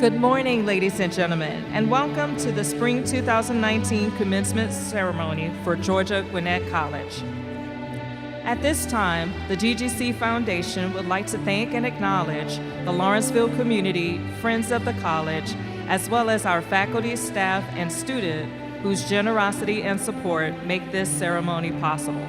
Good morning, ladies and gentlemen, and welcome to the Spring 2019 Commencement Ceremony for Georgia Gwinnett College. At this time, the GGC Foundation would like to thank and acknowledge the Lawrenceville community, friends of the college, as well as our faculty, staff, and students whose generosity and support make this ceremony possible.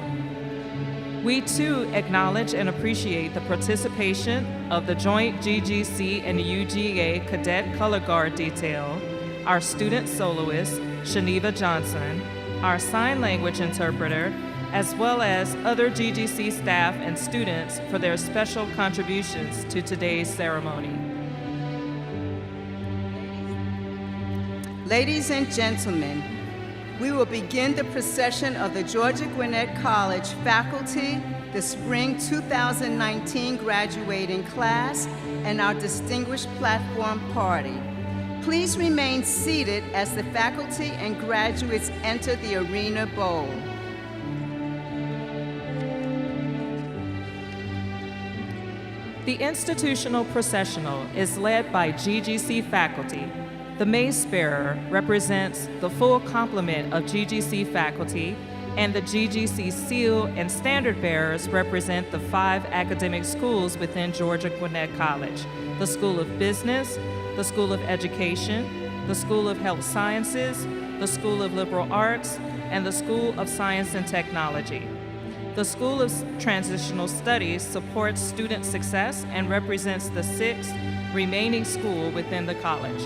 We too acknowledge and appreciate the participation of the joint GGC and UGA Cadet Color Guard Detail, our student soloist, Shaniva Johnson, our sign language interpreter, as well as other GGC staff and students for their special contributions to today's ceremony. Ladies and gentlemen, we will begin the procession of the Georgia Gwinnett College faculty, the Spring 2019 graduating class, and our distinguished platform party. Please remain seated as the faculty and graduates enter the arena bowl. The institutional processional is led by GGC faculty. The mace bearer represents the full complement of GGC faculty, and the GGC seal and standard bearers represent the 5 academic schools within Georgia Gwinnett College: the School of Business, the School of Education, the School of Health Sciences, the School of Liberal Arts, and the School of Science and Technology. The School of Transitional Studies supports student success and represents the 6th remaining school within the college.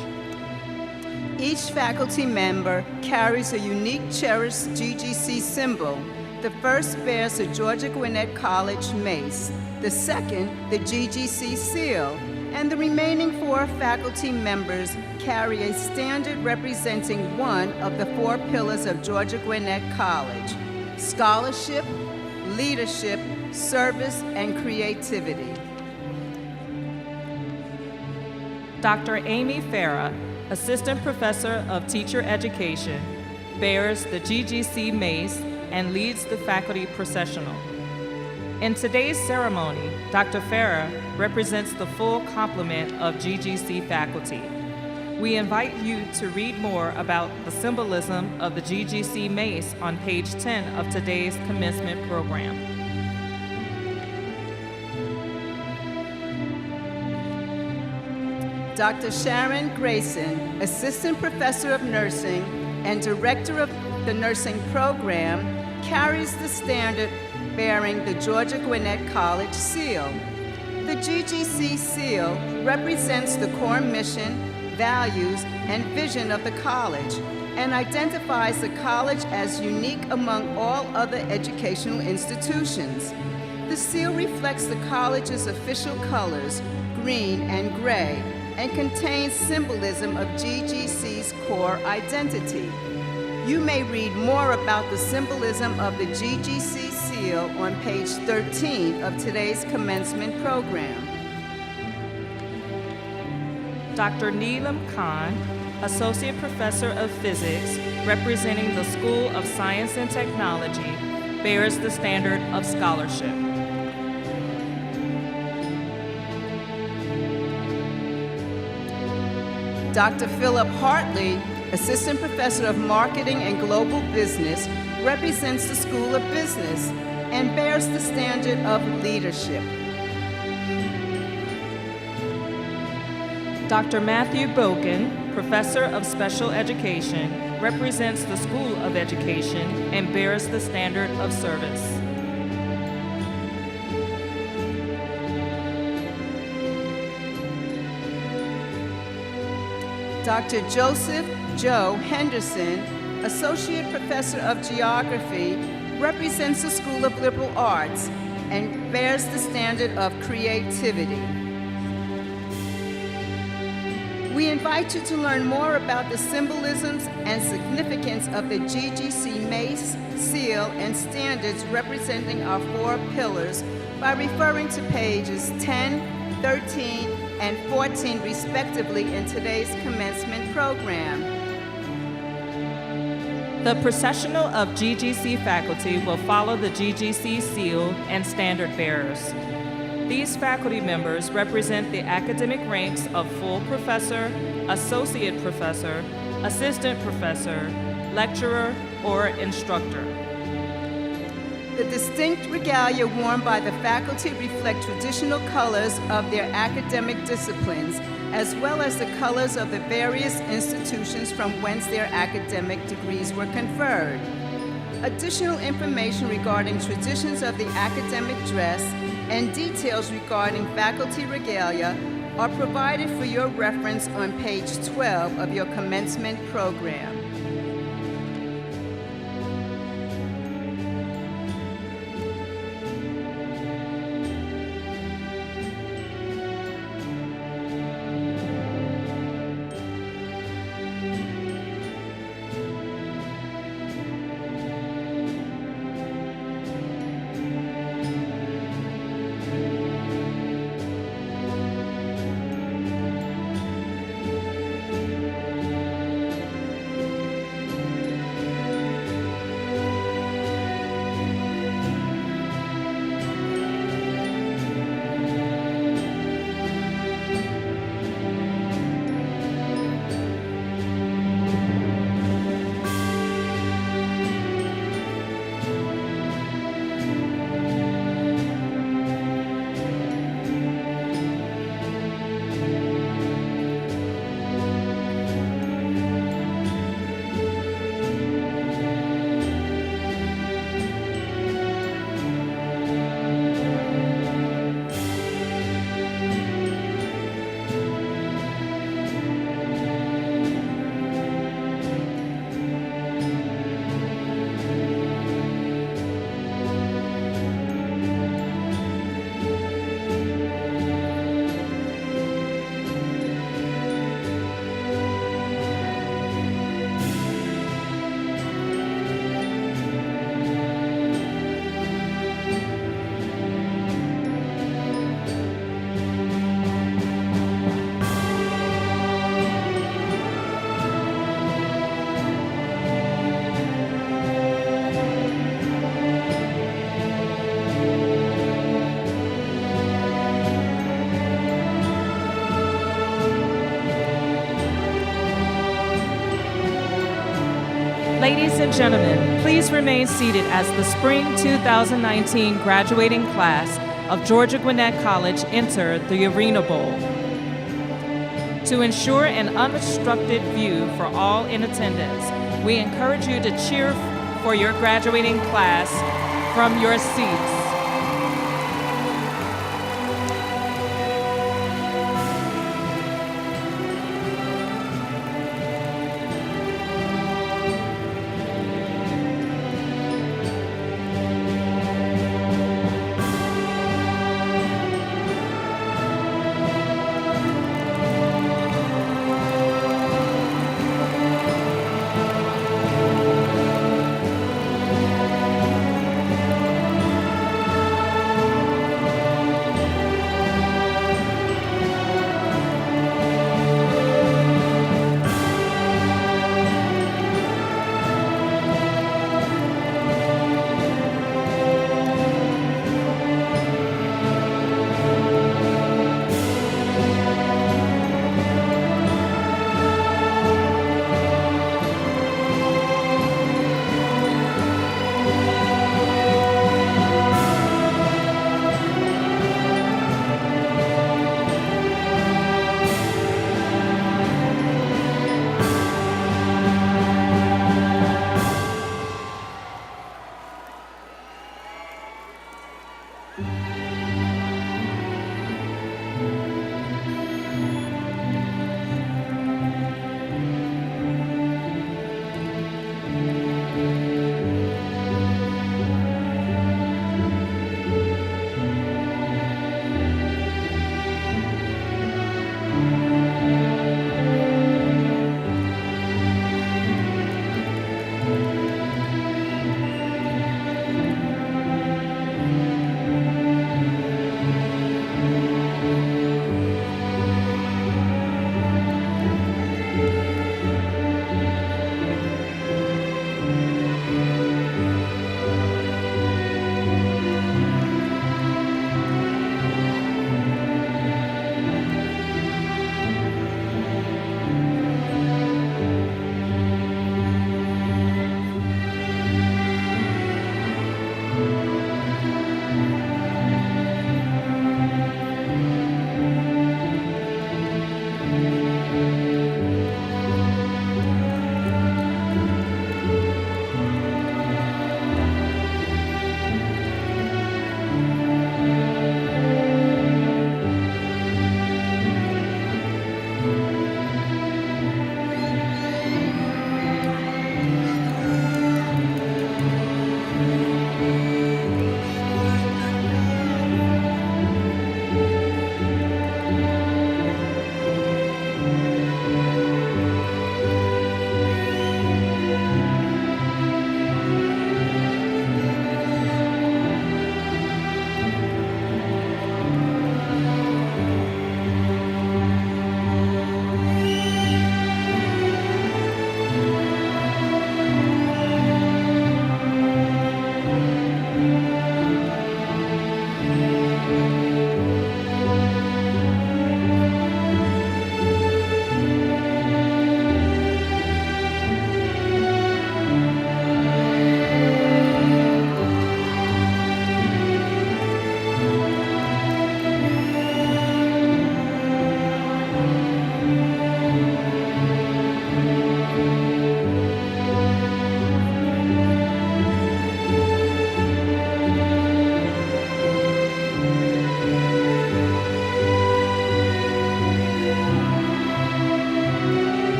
Each faculty member carries a unique cherished GGC symbol. The first bears the Georgia Gwinnett College mace, the second the GGC seal, and the remaining 4 faculty members carry a standard representing one of the 4 pillars of Georgia Gwinnett College: scholarship, leadership, service, and creativity. Dr. Amy Farah, Assistant Professor of Teacher Education, bears the GGC mace and leads the faculty processional. In today's ceremony, Dr. Farah represents the full complement of GGC faculty. We invite you to read more about the symbolism of the GGC mace on page 10 of today's commencement program. Dr. Sharon Grayson, Assistant Professor of Nursing and Director of the Nursing Program, carries the standard bearing the Georgia Gwinnett College seal. The GGC seal represents the core mission, values, and vision of the college and identifies the college as unique among all other educational institutions. The seal reflects the college's official colors, green and gray, and contains symbolism of GGC's core identity. You may read more about the symbolism of the GGC seal on page 13 of today's commencement program. Dr. Neelam Khan, Associate Professor of Physics, representing the School of Science and Technology, bears the standard of scholarship. Dr. Philip Hartley, Assistant Professor of Marketing and Global Business, represents the School of Business and bears the standard of leadership. Dr. Matthew Bogan, Professor of Special Education, represents the School of Education and bears the standard of service. Dr. Joseph Joe Henderson, Associate Professor of Geography, represents the School of Liberal Arts and bears the standard of creativity. We invite you to learn more about the symbolisms and significance of the GGC mace, seal, and standards representing our 4 pillars by referring to pages 10, 13, and 14 respectively in today's commencement program. The processional of GGC faculty will follow the GGC seal and standard bearers. These faculty members represent the academic ranks of full professor, associate professor, assistant professor, lecturer, or instructor. The distinct regalia worn by the faculty reflect traditional colors of their academic disciplines, as well as the colors of the various institutions from whence their academic degrees were conferred. Additional information regarding traditions of the academic dress and details regarding faculty regalia are provided for your reference on page 12 of your commencement program. Ladies and gentlemen, please remain seated as the Spring 2019 graduating class of Georgia Gwinnett College enter the Arena Bowl. To ensure an unobstructed view for all in attendance, we encourage you to cheer for your graduating class from your seats.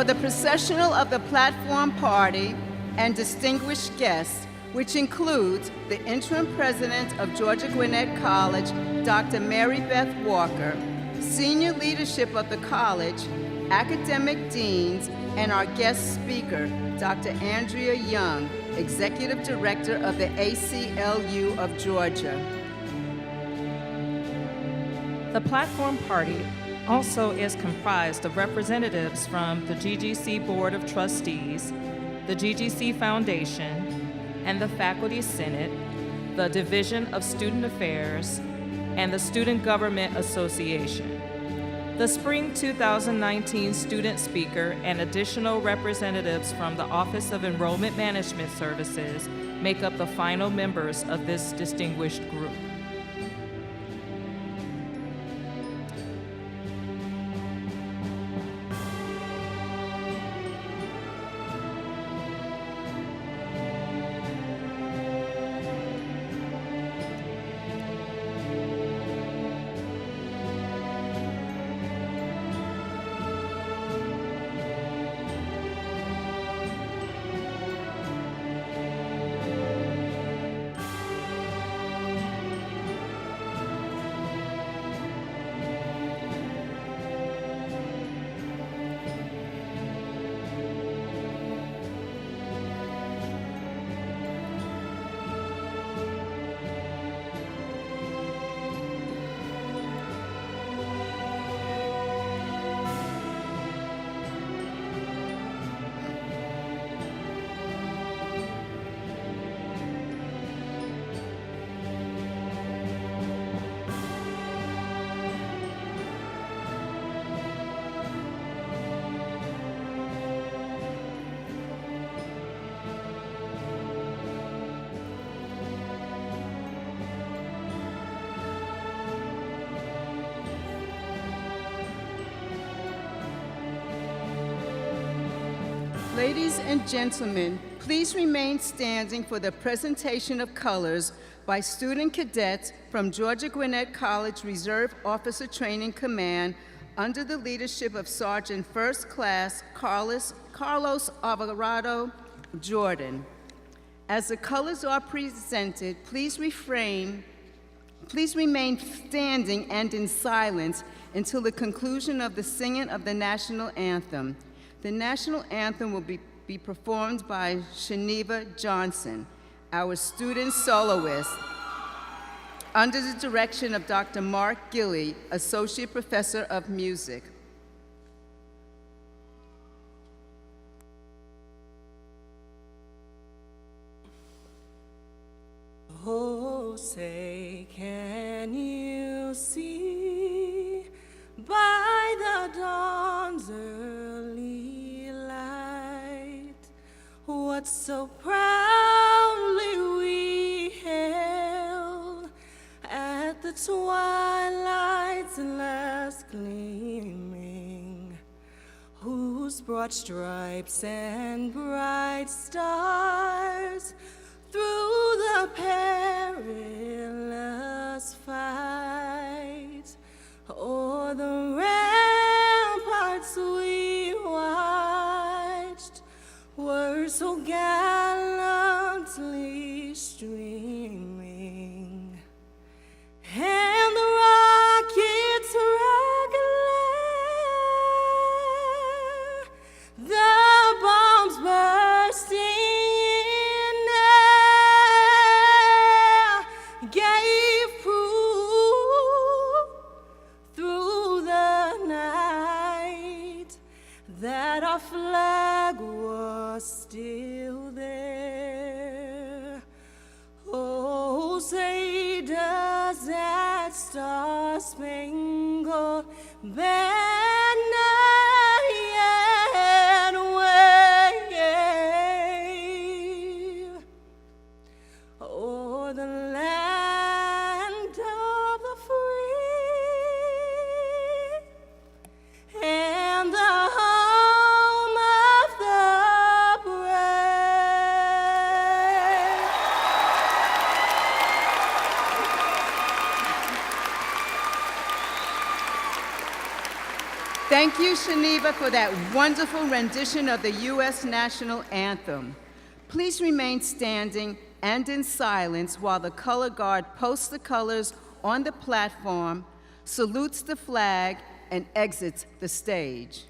the processional of the platform party and distinguished guests, which includes the interim president of Georgia Gwinnett College, Dr. Mary Beth Walker, senior leadership of the college, academic deans, and our guest speaker, Dr. Andrea Young, Executive Director of the ACLU of Georgia. The platform party also is comprised of representatives from the GGC Board of Trustees, the GGC Foundation, and the Faculty Senate, the Division of Student Affairs, and the Student Government Association. The Spring 2019 student speaker and additional representatives from the Office of Enrollment Management Services make up the final members of this distinguished group. Ladies and gentlemen, please remain standing for the presentation of colors by student cadets from Georgia Gwinnett College Reserve Officer Training Command under the leadership of Sergeant First Class Carlos Alvarado Jordan. As the colors are presented, please remain standing and in silence until the conclusion of the singing of the national anthem. The national anthem will be performed by Shaniva Johnson, our student soloist, under the direction of Dr. Mark Gilley, Associate Professor of Music. Oh, say, can you see by the dawn's early light what so proudly we hailed at the twilight's last gleaming, whose broad stripes and bright stars through the perilous fight o'er the ramparts we watched were so gallantly streaming, and the rockets' regular, the bombs bursting in air, gave proof through the night that our flag was still there. Oh, say does that star-spangled banner yet wave o'er the land of the free and the home of the brave. Thank you, Shaniva, for that wonderful rendition of the U.S. National Anthem. Please remain standing and in silence while the color guard posts the colors on the platform, salutes the flag, and exits the stage.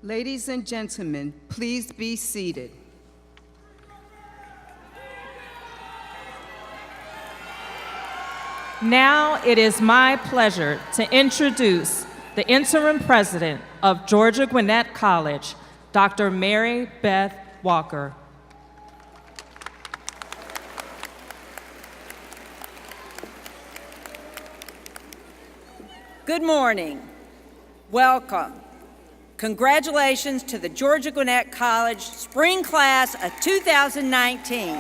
Ladies and gentlemen, please be seated. Now it is my pleasure to introduce the interim president of Georgia Gwinnett College, Dr. Mary Beth Walker. Good morning. Welcome. Congratulations to the Georgia Gwinnett College Spring Class of 2019.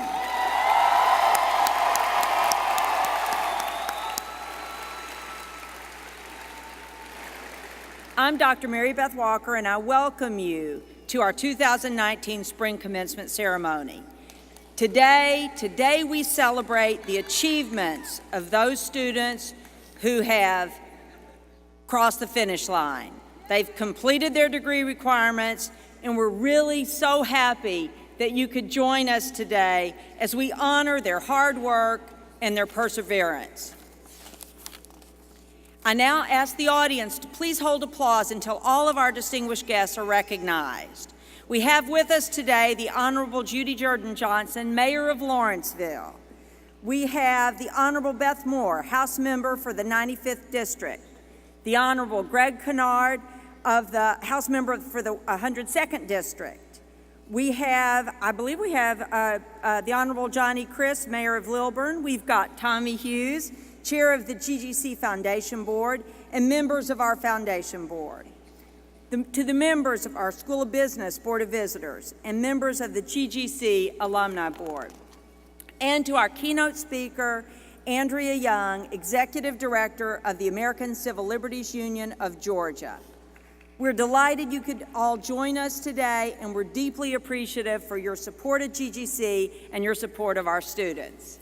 I'm Dr. Mary Beth Walker, and I welcome you to our 2019 Spring Commencement Ceremony. Today we celebrate the achievements of those students who have crossed the finish line. They've completed their degree requirements, and we're really so happy that you could join us today as we honor their hard work and their perseverance. I now ask the audience to please hold applause until all of our distinguished guests are recognized. We have with us today the Honorable Judy Jordan Johnson, Mayor of Lawrenceville. We have the Honorable Beth Moore, House Member for the 95th District. The Honorable Greg Kennard, of the House Member for the 102nd District. I believe we have the Honorable Johnny Chris, Mayor of Lilburn. We've got Tommy Hughes, Chair of the GGC Foundation Board, and members of our Foundation Board. To the members of our School of Business Board of Visitors and members of the GGC Alumni Board. And to our keynote speaker, Andrea Young, Executive Director of the American Civil Liberties Union of Georgia. We're delighted you could all join us today, and we're deeply appreciative for your support of GGC and your support of our students.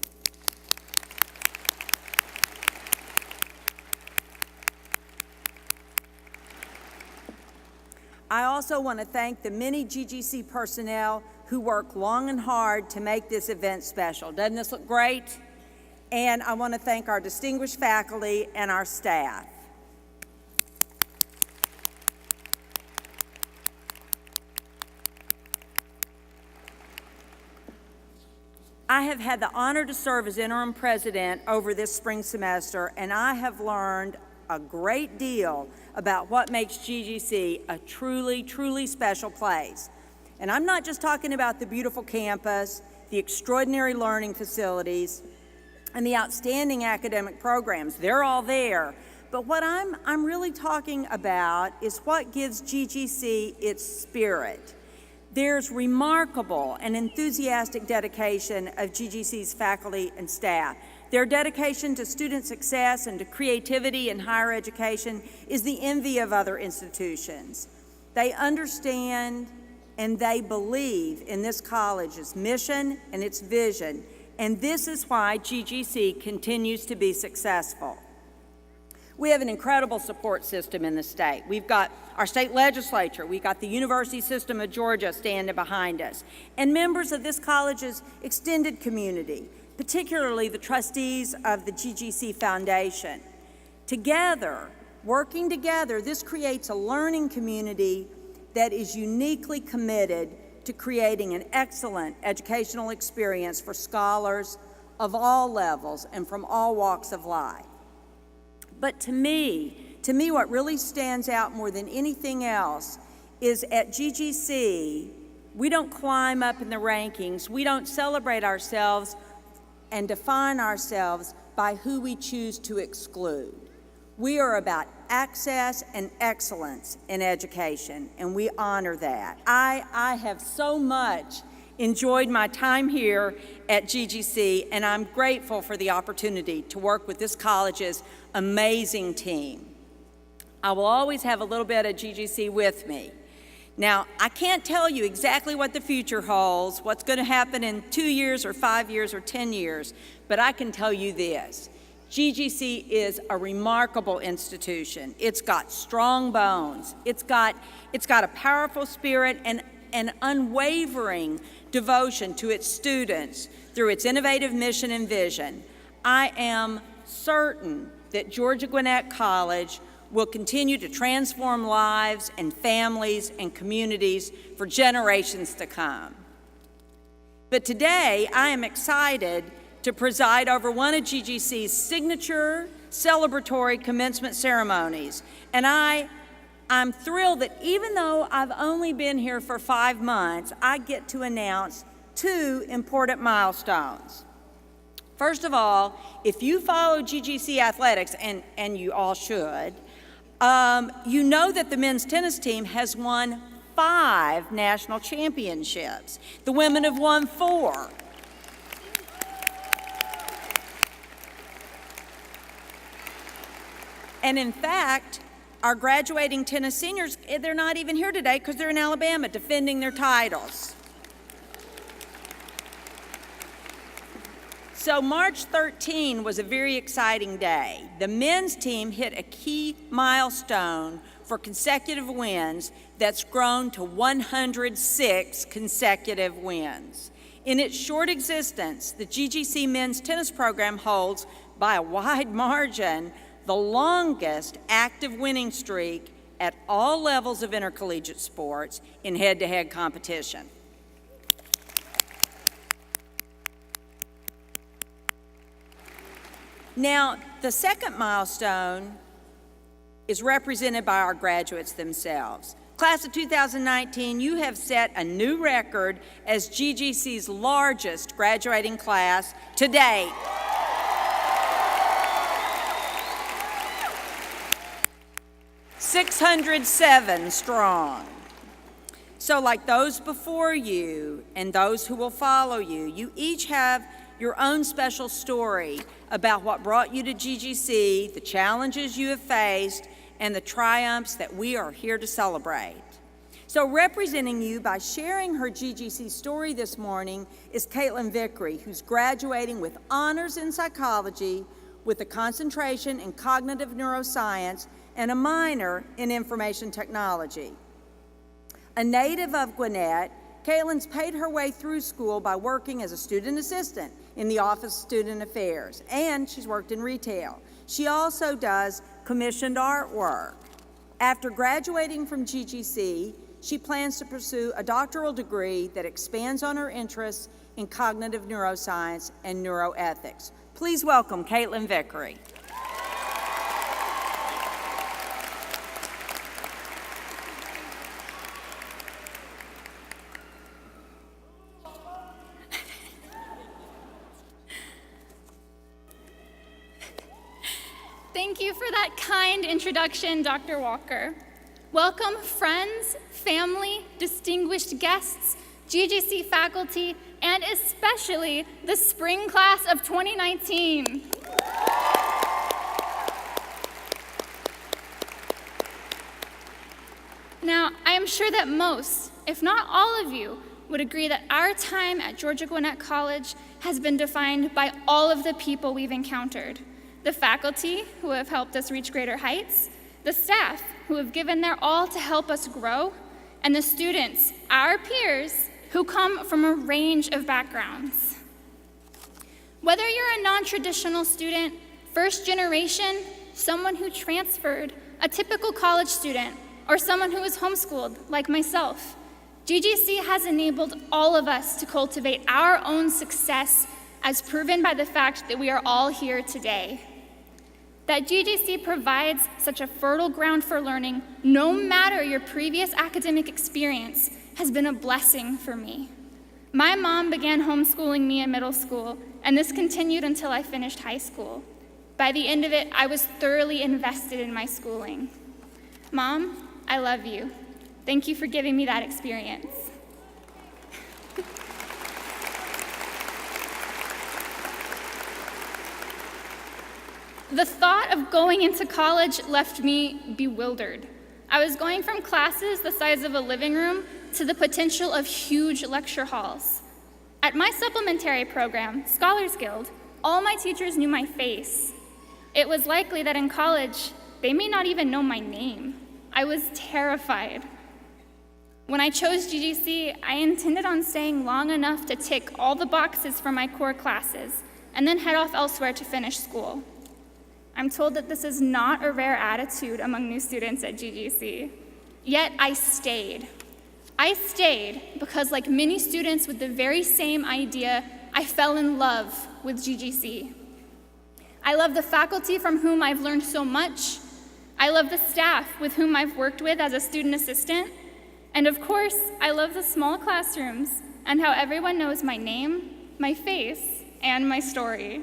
I also want to thank the many GGC personnel who work long and hard to make this event special. Doesn't this look great? And I want to thank our distinguished faculty and our staff. I have had the honor to serve as interim president over this spring semester, and I have learned a great deal about what makes GGC a truly, truly special place. And I'm not just talking about the beautiful campus, the extraordinary learning facilities, and the outstanding academic programs. They're all there. But what I'm really talking about is what gives GGC its spirit. There's remarkable and enthusiastic dedication of GGC's faculty and staff. Their dedication to student success and to creativity in higher education is the envy of other institutions. They understand and they believe in this college's mission and its vision, and this is why GGC continues to be successful. We have an incredible support system in the state. We've got our state legislature, we've got the University System of Georgia standing behind us, and members of this college's extended community, particularly the trustees of the GGC Foundation. Together, working together, this creates a learning community that is uniquely committed to creating an excellent educational experience for scholars of all levels and from all walks of life. But to me, what really stands out more than anything else is at GGC, we don't climb up in the rankings, we don't celebrate ourselves and define ourselves by who we choose to exclude. We are about access and excellence in education, and we honor that. I have so much enjoyed my time here at GGC, and I'm grateful for the opportunity to work with this college's amazing team. I will always have a little bit of GGC with me. Now, I can't tell you exactly what the future holds, what's going to happen in 2 years or 5 years or 10 years, but I can tell you this. GGC is a remarkable institution. It's got strong bones. It's got a powerful spirit and an unwavering devotion to its students through its innovative mission and vision. I am certain that Georgia Gwinnett College will continue to transform lives and families and communities for generations to come. But today, I am excited to preside over one of GGC's signature celebratory commencement ceremonies. And I'm thrilled that even though I've only been here for 5 months, I get to announce 2 important milestones. First of all, if you follow GGC athletics, and you all should, you know that the men's tennis team has won 5 national championships. The women have won 4. And in fact, our graduating tennis seniors, they're not even here today because they're in Alabama defending their titles. So March 13 was a very exciting day. The men's team hit a key milestone for consecutive wins that's grown to 106 consecutive wins. In its short existence, the GGC men's tennis program holds, by a wide margin, the longest active winning streak at all levels of intercollegiate sports in head-to-head competition. Now, the second milestone is represented by our graduates themselves. Class of 2019, you have set a new record as GGC's largest graduating class to date. $607 strong. So like those before you and those who will follow you, you each have your own special story about what brought you to GGC, the challenges you have faced, and the triumphs that we are here to celebrate. So representing you by sharing her GGC story this morning is Caitlin Vickery, who's graduating with honors in psychology with a concentration in cognitive neuroscience and a minor in information technology. A native of Gwinnett, Caitlin's paid her way through school by working as a student assistant in the Office of Student Affairs, and she's worked in retail. She also does commissioned artwork. After graduating from GGC, she plans to pursue a doctoral degree that expands on her interests in cognitive neuroscience and neuroethics. Please welcome Caitlin Vickery. Thank you for that kind introduction, Dr. Walker. Welcome, friends, family, distinguished guests, GGC faculty, and especially the spring class of 2019. Now, I am sure that most, if not all of you, would agree that our time at Georgia Gwinnett College has been defined by all of the people we've encountered. The faculty, who have helped us reach greater heights, the staff, who have given their all to help us grow, and the students, our peers, who come from a range of backgrounds. Whether you're a non-traditional student, first generation, someone who transferred, a typical college student, or someone who is homeschooled, like myself, GGC has enabled all of us to cultivate our own success, as proven by the fact that we are all here today. That GGC provides such a fertile ground for learning, no matter your previous academic experience, has been a blessing for me. My mom began homeschooling me in middle school, and this continued until I finished high school. By the end of it, I was thoroughly invested in my schooling. Mom, I love you. Thank you for giving me that experience. The thought of going into college left me bewildered. I was going from classes the size of a living room to the potential of huge lecture halls. At my supplementary program, Scholars Guild, all my teachers knew my face. It was likely that in college, they may not even know my name. I was terrified. When I chose GGC, I intended on staying long enough to tick all the boxes for my core classes and then head off elsewhere to finish school. I'm told that this is not a rare attitude among new students at GGC. Yet I stayed. I stayed because, like many students with the very same idea, I fell in love with GGC. I love the faculty from whom I've learned so much. I love the staff with whom I've worked with as a student assistant. And of course, I love the small classrooms and how everyone knows my name, my face, and my story.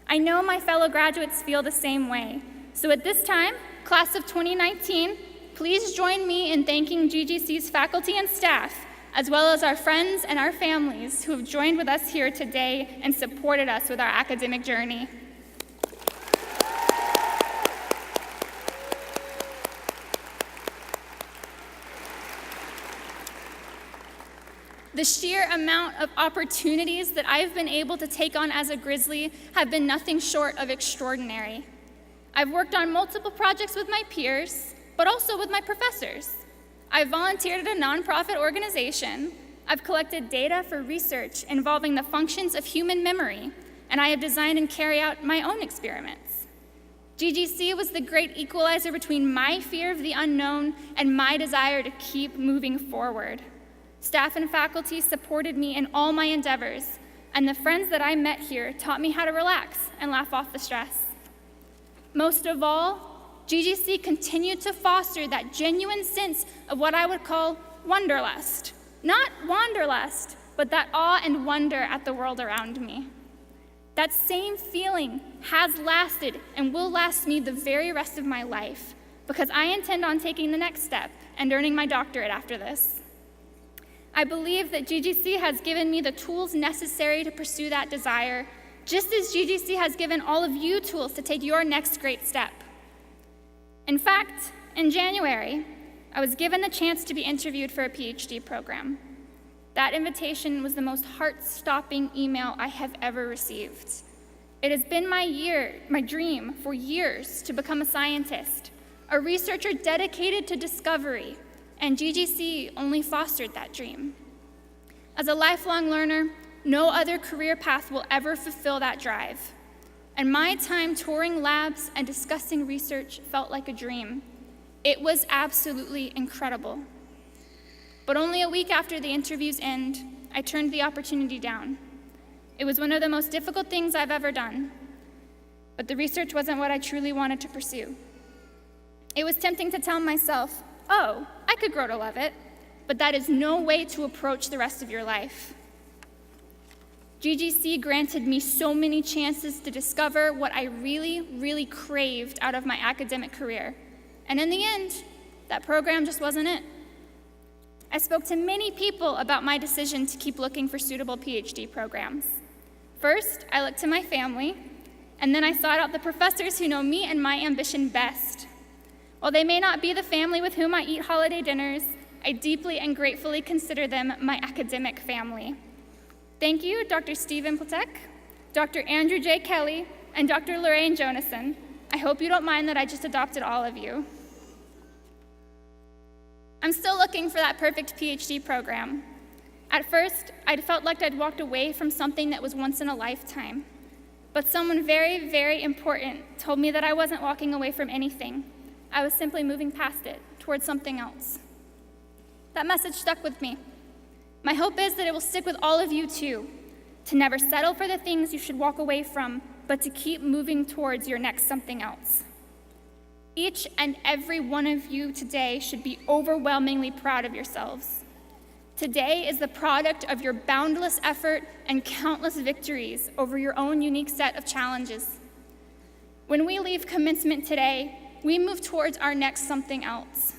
I know my fellow graduates feel the same way. So at this time, class of 2019, please join me in thanking GGC's faculty and staff, as well as our friends and our families who have joined with us here today and supported us with our academic journey. The sheer amount of opportunities that I've been able to take on as a Grizzly have been nothing short of extraordinary. I've worked on multiple projects with my peers, but also with my professors. I've volunteered at a nonprofit organization. I've collected data for research involving the functions of human memory, and I have designed and carried out my own experiments. GGC was the great equalizer between my fear of the unknown and my desire to keep moving forward. Staff and faculty supported me in all my endeavors, and the friends that I met here taught me how to relax and laugh off the stress. Most of all, GGC continued to foster that genuine sense of what I would call wanderlust. Not wanderlust, but that awe and wonder at the world around me. That same feeling has lasted and will last me the very rest of my life, because I intend on taking the next step and earning my doctorate after this. I believe that GGC has given me the tools necessary to pursue that desire, just as GGC has given all of you tools to take your next great step. In fact, in January, I was given the chance to be interviewed for a PhD program. That invitation was the most heart-stopping email I have ever received. It has been my dream for years to become a scientist, a researcher dedicated to discovery, and GGC only fostered that dream. As a lifelong learner, no other career path will ever fulfill that drive. And my time touring labs and discussing research felt like a dream. It was absolutely incredible. But only a week after the interview's end, I turned the opportunity down. It was one of the most difficult things I've ever done, but the research wasn't what I truly wanted to pursue. It was tempting to tell myself, oh, I could grow to love it, but that is no way to approach the rest of your life. GGC granted me so many chances to discover what I really, really craved out of my academic career. And in the end, that program just wasn't it. I spoke to many people about my decision to keep looking for suitable PhD programs. First, I looked to my family, and then I sought out the professors who know me and my ambition best. While they may not be the family with whom I eat holiday dinners, I deeply and gratefully consider them my academic family. Thank you, Dr. Stephen Platek, Dr. Andrew J. Kelly, and Dr. Lorraine Jonason. I hope you don't mind that I just adopted all of you. I'm still looking for that perfect PhD program. At first, I'd felt like I'd walked away from something that was once in a lifetime. But someone very, very important told me that I wasn't walking away from anything. I was simply moving past it, towards something else. That message stuck with me. My hope is that it will stick with all of you too, to never settle for the things you should walk away from, but to keep moving towards your next something else. Each and every one of you today should be overwhelmingly proud of yourselves. Today is the product of your boundless effort and countless victories over your own unique set of challenges. When we leave commencement today, we move towards our next something else.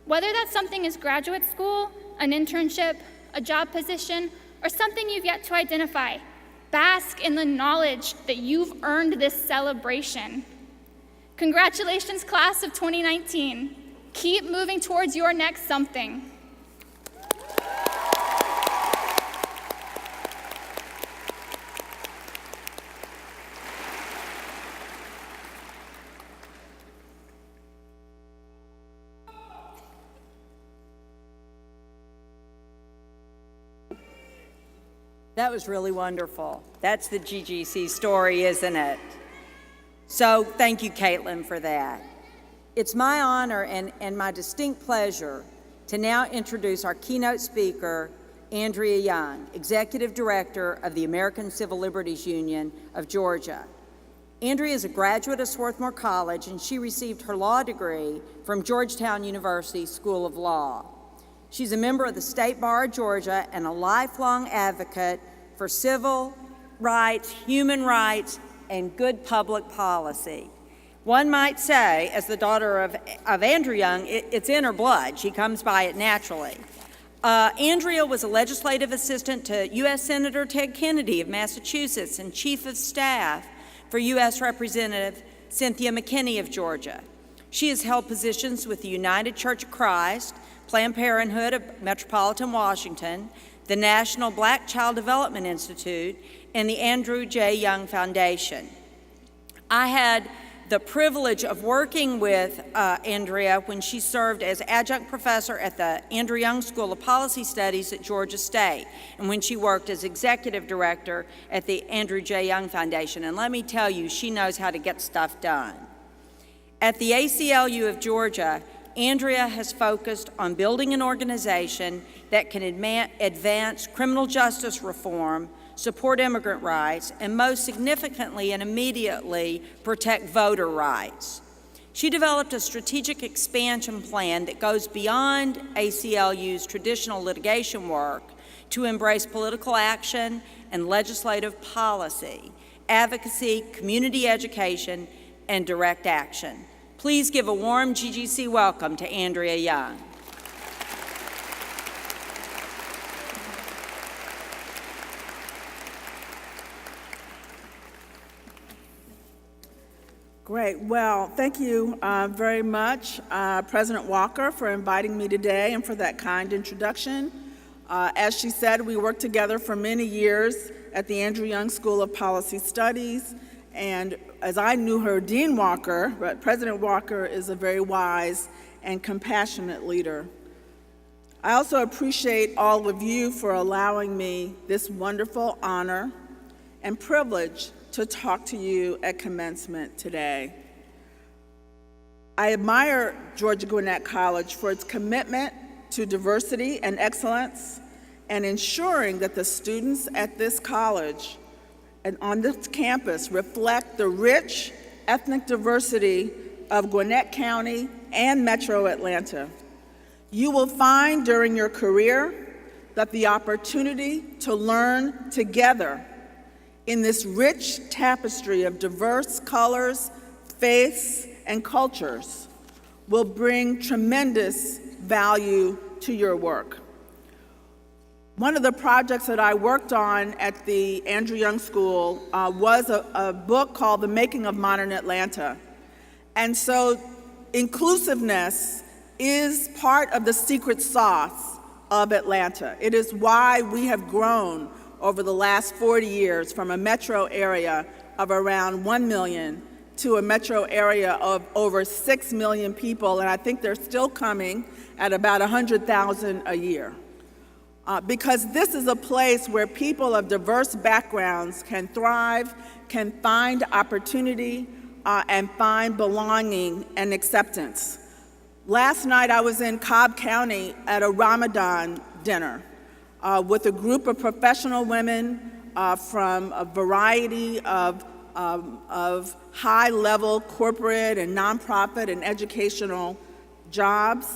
Whether that something is graduate school, an internship, a job position, or something you've yet to identify, bask in the knowledge that you've earned this celebration. Congratulations, class of 2019. Keep moving towards your next something. That was really wonderful. That's the GGC story, isn't it? So thank you, Caitlin, for that. It's my honor and my distinct pleasure to now introduce our keynote speaker, Andrea Young, Executive Director of the American Civil Liberties Union of Georgia. Andrea is a graduate of Swarthmore College, and she received her law degree from Georgetown University School of Law. She's a member of the State Bar of Georgia and a lifelong advocate for civil rights, human rights, and good public policy. One might say, as the daughter of Andrew Young, it's in her blood. She comes by it naturally. Andrea was a legislative assistant to U.S. Senator Ted Kennedy of Massachusetts and Chief of Staff for U.S. Representative Cynthia McKinney of Georgia. She has held positions with the United Church of Christ, Planned Parenthood of Metropolitan Washington, the National Black Child Development Institute, and the Andrew J. Young Foundation. I had the privilege of working with Andrea when she served as adjunct professor at the Andrew Young School of Policy Studies at Georgia State, and when she worked as executive director at the Andrew J. Young Foundation. And let me tell you, she knows how to get stuff done. At the ACLU of Georgia, Andrea has focused on building an organization that can advance criminal justice reform, support immigrant rights, and most significantly and immediately protect voter rights. She developed a strategic expansion plan that goes beyond ACLU's traditional litigation work to embrace political action and legislative policy, advocacy, community education, and direct action. Please give a warm GGC welcome to Andrea Young. Great. Well, thank you very much, President Walker, for inviting me today and for that kind introduction. As she said, we worked together for many years at the Andrew Young School of Policy Studies, and as I knew her, Dean Walker, but President Walker is a very wise and compassionate leader. I also appreciate all of you for allowing me this wonderful honor and privilege to talk to you at commencement today. I admire Georgia Gwinnett College for its commitment to diversity and excellence and ensuring that the students at this college and on this campus reflect the rich ethnic diversity of Gwinnett County and Metro Atlanta. You will find during your career that the opportunity to learn together in this rich tapestry of diverse colors, faiths, and cultures will bring tremendous value to your work. One of the projects that I worked on at the Andrew Young School was a book called The Making of Modern Atlanta. And so inclusiveness is part of the secret sauce of Atlanta. It is why we have grown over the last 40 years from a metro area of around 1 million to a metro area of over 6 million people, and I think they're still coming at about 100,000 a year. Because this is a place where people of diverse backgrounds can thrive, can find opportunity, and find belonging and acceptance. Last night I was in Cobb County at a Ramadan dinner with a group of professional women from a variety of high-level corporate and nonprofit and educational jobs,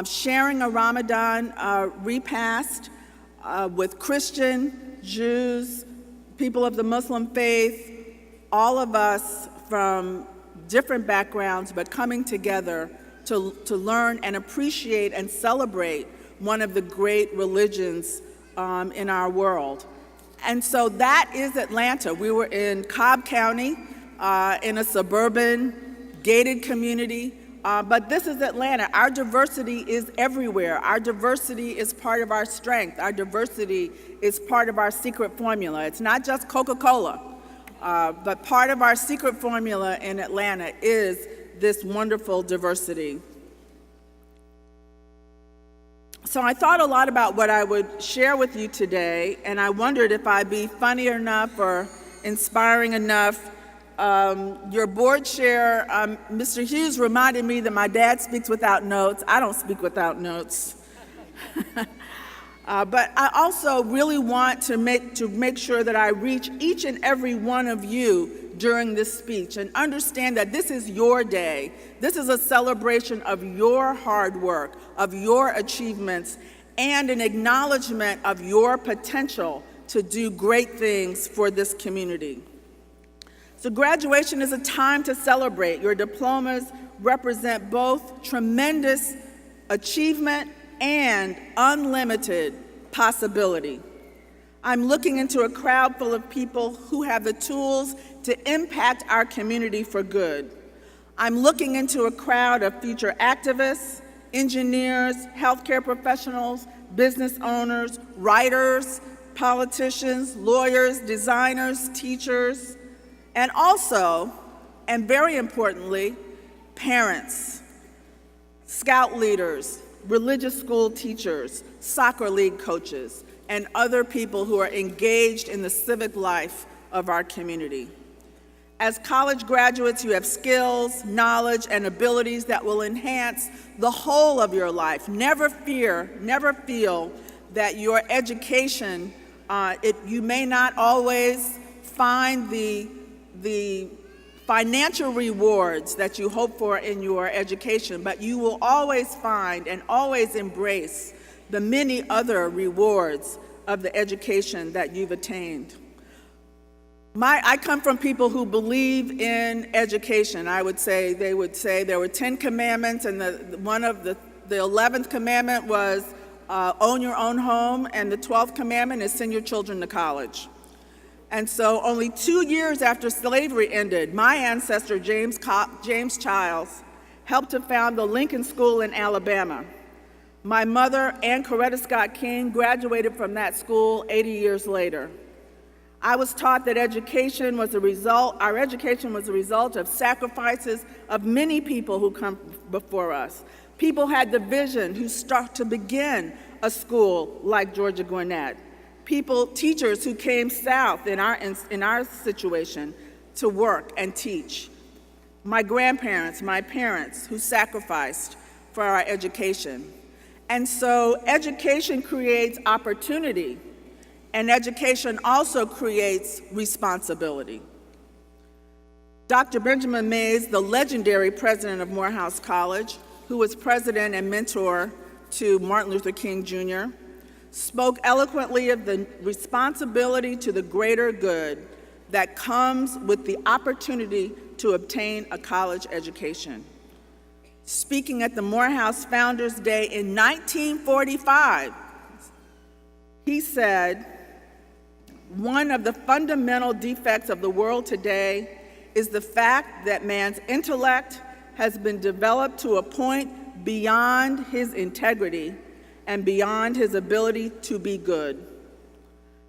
sharing a Ramadan repast with Christian, Jews, people of the Muslim faith, all of us from different backgrounds, but coming together to learn and appreciate and celebrate one of the great religions in our world. And so that is Atlanta. We were in Cobb County, in a suburban, gated community, but this is Atlanta. Our diversity is everywhere. Our diversity is part of our strength. Our diversity is part of our secret formula. It's not just Coca-Cola, but part of our secret formula in Atlanta is this wonderful diversity. So I thought a lot about what I would share with you today, and I wondered if I'd be funny enough or inspiring enough. Your board chair, Mr. Hughes, reminded me that my dad speaks without notes. I don't speak without notes. But I also really want to make sure that I reach each and every one of you during this speech and understand that this is your day. This is a celebration of your hard work, of your achievements, and an acknowledgement of your potential to do great things for this community. So graduation is a time to celebrate. Your diplomas represent both tremendous achievement and unlimited possibility. I'm looking into a crowd full of people who have the tools to impact our community for good. I'm looking into a crowd of future activists, engineers, healthcare professionals, business owners, writers, politicians, lawyers, designers, teachers, and also, and very importantly, parents, scout leaders, religious school teachers, soccer league coaches, and other people who are engaged in the civic life of our community. As college graduates, you have skills, knowledge, and abilities that will enhance the whole of your life. Never feel that your education, you may not always find the financial rewards that you hope for in your education, but you will always find and always embrace the many other rewards of the education that you've attained. I come from people who believe in education. They would say there were 10 commandments, and one of the 11th commandment was own your own home, and the 12th commandment is send your children to college. And so only 2 years after slavery ended, my ancestor, James Childs, helped to found the Lincoln School in Alabama. My mother, Ann Coretta Scott King, graduated from that school 80 years later. I was taught that our education was a result of sacrifices of many people who come before us. People had the vision who start to begin a school like Georgia Gwinnett. Teachers who came south in our situation to work and teach. My grandparents, my parents who sacrificed for our education. And so education creates opportunity, and education also creates responsibility. Dr. Benjamin Mays, the legendary president of Morehouse College, who was president and mentor to Martin Luther King Jr., spoke eloquently of the responsibility to the greater good that comes with the opportunity to obtain a college education. Speaking at the Morehouse Founders Day in 1945, he said, "One of the fundamental defects of the world today is the fact that man's intellect has been developed to a point beyond his integrity and beyond his ability to be good.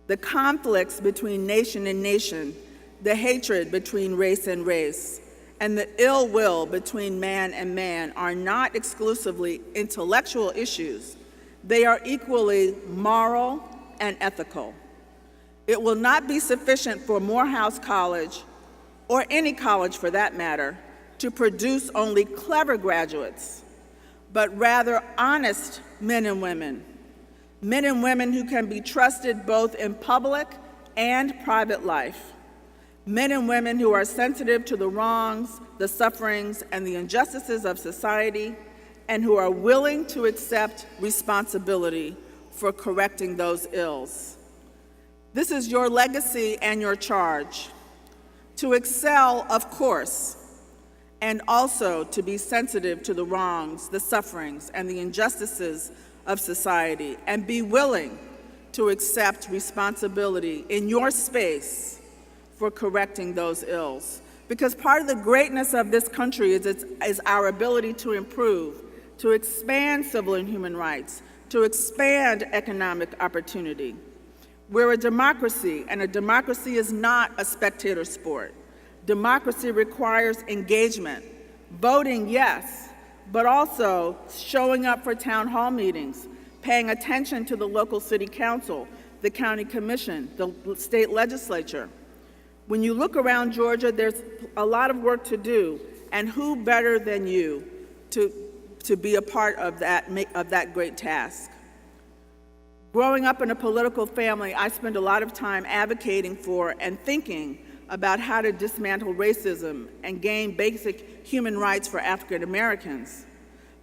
The conflicts between nation and nation, the hatred between race and race, and the ill will between man and man are not exclusively intellectual issues. They are equally moral and ethical. It will not be sufficient for Morehouse College, or any college for that matter, to produce only clever graduates, but rather honest men and women who can be trusted both in public and private life, men and women who are sensitive to the wrongs, the sufferings, and the injustices of society, and who are willing to accept responsibility for correcting those ills. This is your legacy and your charge, to excel, of course, and also to be sensitive to the wrongs, the sufferings, and the injustices of society, and be willing to accept responsibility in your space for correcting those ills. Because part of the greatness of this country is our ability to improve, to expand civil and human rights, to expand economic opportunity. We're a democracy, and a democracy is not a spectator sport. Democracy requires engagement, voting, yes, but also showing up for town hall meetings, paying attention to the local city council, the county commission, the state legislature. When you look around Georgia, there's a lot of work to do, and who better than you to be a part of that great task? Growing up in a political family, I spent a lot of time advocating for and thinking about how to dismantle racism and gain basic human rights for African Americans.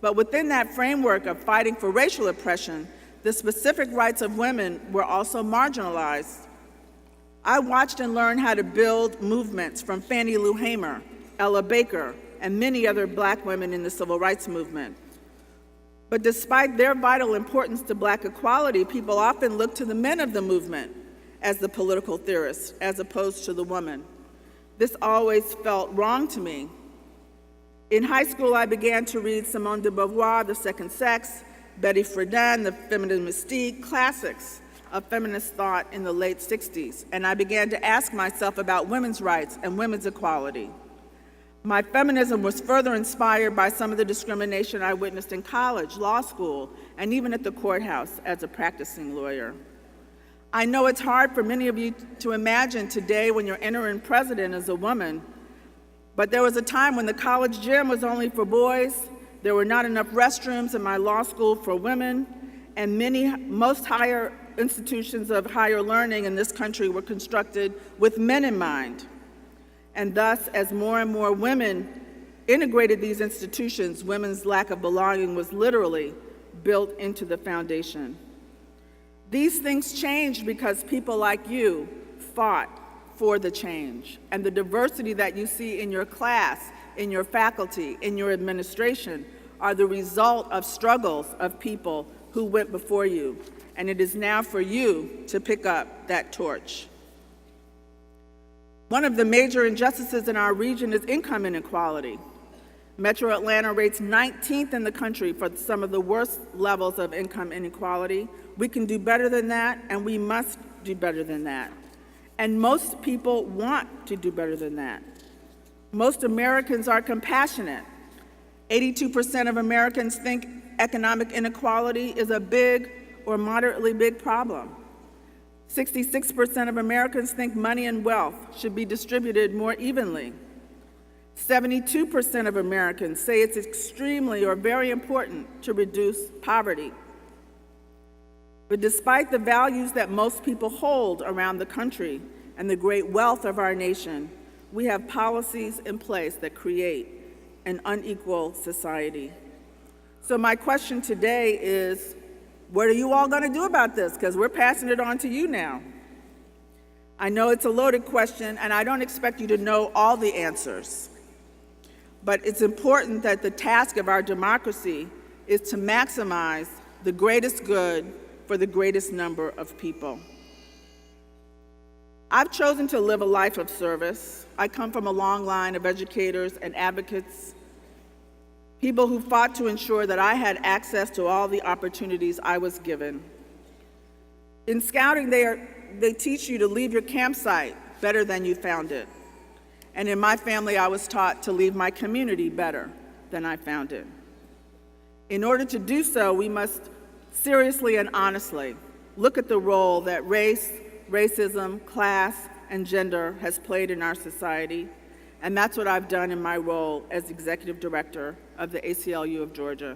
But within that framework of fighting for racial oppression, the specific rights of women were also marginalized. I watched and learned how to build movements from Fannie Lou Hamer, Ella Baker, and many other Black women in the civil rights movement. But despite their vital importance to Black equality, people often look to the men of the movement as the political theorists, as opposed to the woman. This always felt wrong to me. In high school, I began to read Simone de Beauvoir, The Second Sex, Betty Friedan, The Feminine Mystique, classics of feminist thought in the late 60s, and I began to ask myself about women's rights and women's equality. My feminism was further inspired by some of the discrimination I witnessed in college, law school, and even at the courthouse as a practicing lawyer. I know it's hard for many of you to imagine today when your interim president is a woman, but there was a time when the college gym was only for boys, there were not enough restrooms in my law school for women, and most higher institutions of higher learning in this country were constructed with men in mind. And thus, as more and more women integrated these institutions, women's lack of belonging was literally built into the foundation. These things changed because people like you fought for the change. And the diversity that you see in your class, in your faculty, in your administration, are the result of struggles of people who went before you. And it is now for you to pick up that torch. One of the major injustices in our region is income inequality. Metro Atlanta rates 19th in the country for some of the worst levels of income inequality. We can do better than that, and we must do better than that. And most people want to do better than that. Most Americans are compassionate. 82% of Americans think economic inequality is a big or moderately big problem. 66% of Americans think money and wealth should be distributed more evenly. 72% of Americans say it's extremely or very important to reduce poverty. But despite the values that most people hold around the country and the great wealth of our nation, we have policies in place that create an unequal society. So my question today is, What are you all going to do about this? Because we're passing it on to you now. I know it's a loaded question, and I don't expect you to know all the answers. But it's important that the task of our democracy is to maximize the greatest good for the greatest number of people. I've chosen to live a life of service. I come from a long line of educators and advocates, people who fought to ensure that I had access to all the opportunities I was given. In scouting, they teach you to leave your campsite better than you found it. And in my family, I was taught to leave my community better than I found it. In order to do so, we must seriously and honestly look at the role that race, racism, class, and gender has played in our society, and that's what I've done in my role as Executive Director of the ACLU of Georgia.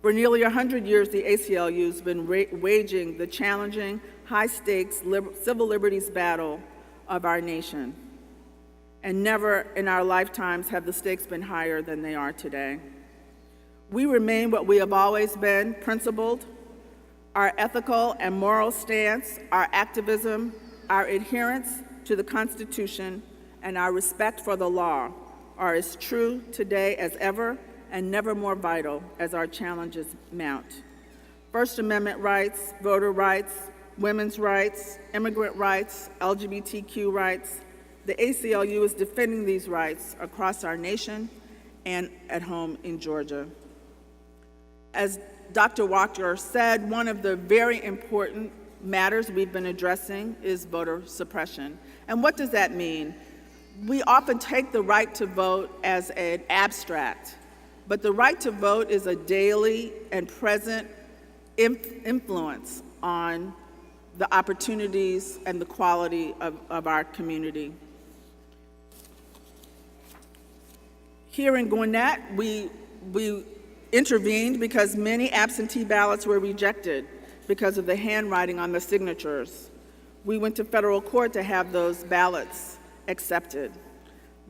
For nearly 100 years, the ACLU has been waging the challenging, high-stakes civil liberties battle of our nation. And never in our lifetimes have the stakes been higher than they are today. We remain what we have always been, principled. Our ethical and moral stance, our activism, our adherence to the Constitution, and our respect for the law are as true today as ever and never more vital as our challenges mount. First Amendment rights, voter rights, women's rights, immigrant rights, LGBTQ rights. The ACLU is defending these rights across our nation and at home in Georgia. As Dr. Walker said, one of the very important matters we've been addressing is voter suppression. And what does that mean? We often take the right to vote as an abstract, but the right to vote is a daily and present influence on the opportunities and the quality of our community. Here in Gwinnett, we intervened because many absentee ballots were rejected because of the handwriting on the signatures. We went to federal court to have those ballots accepted.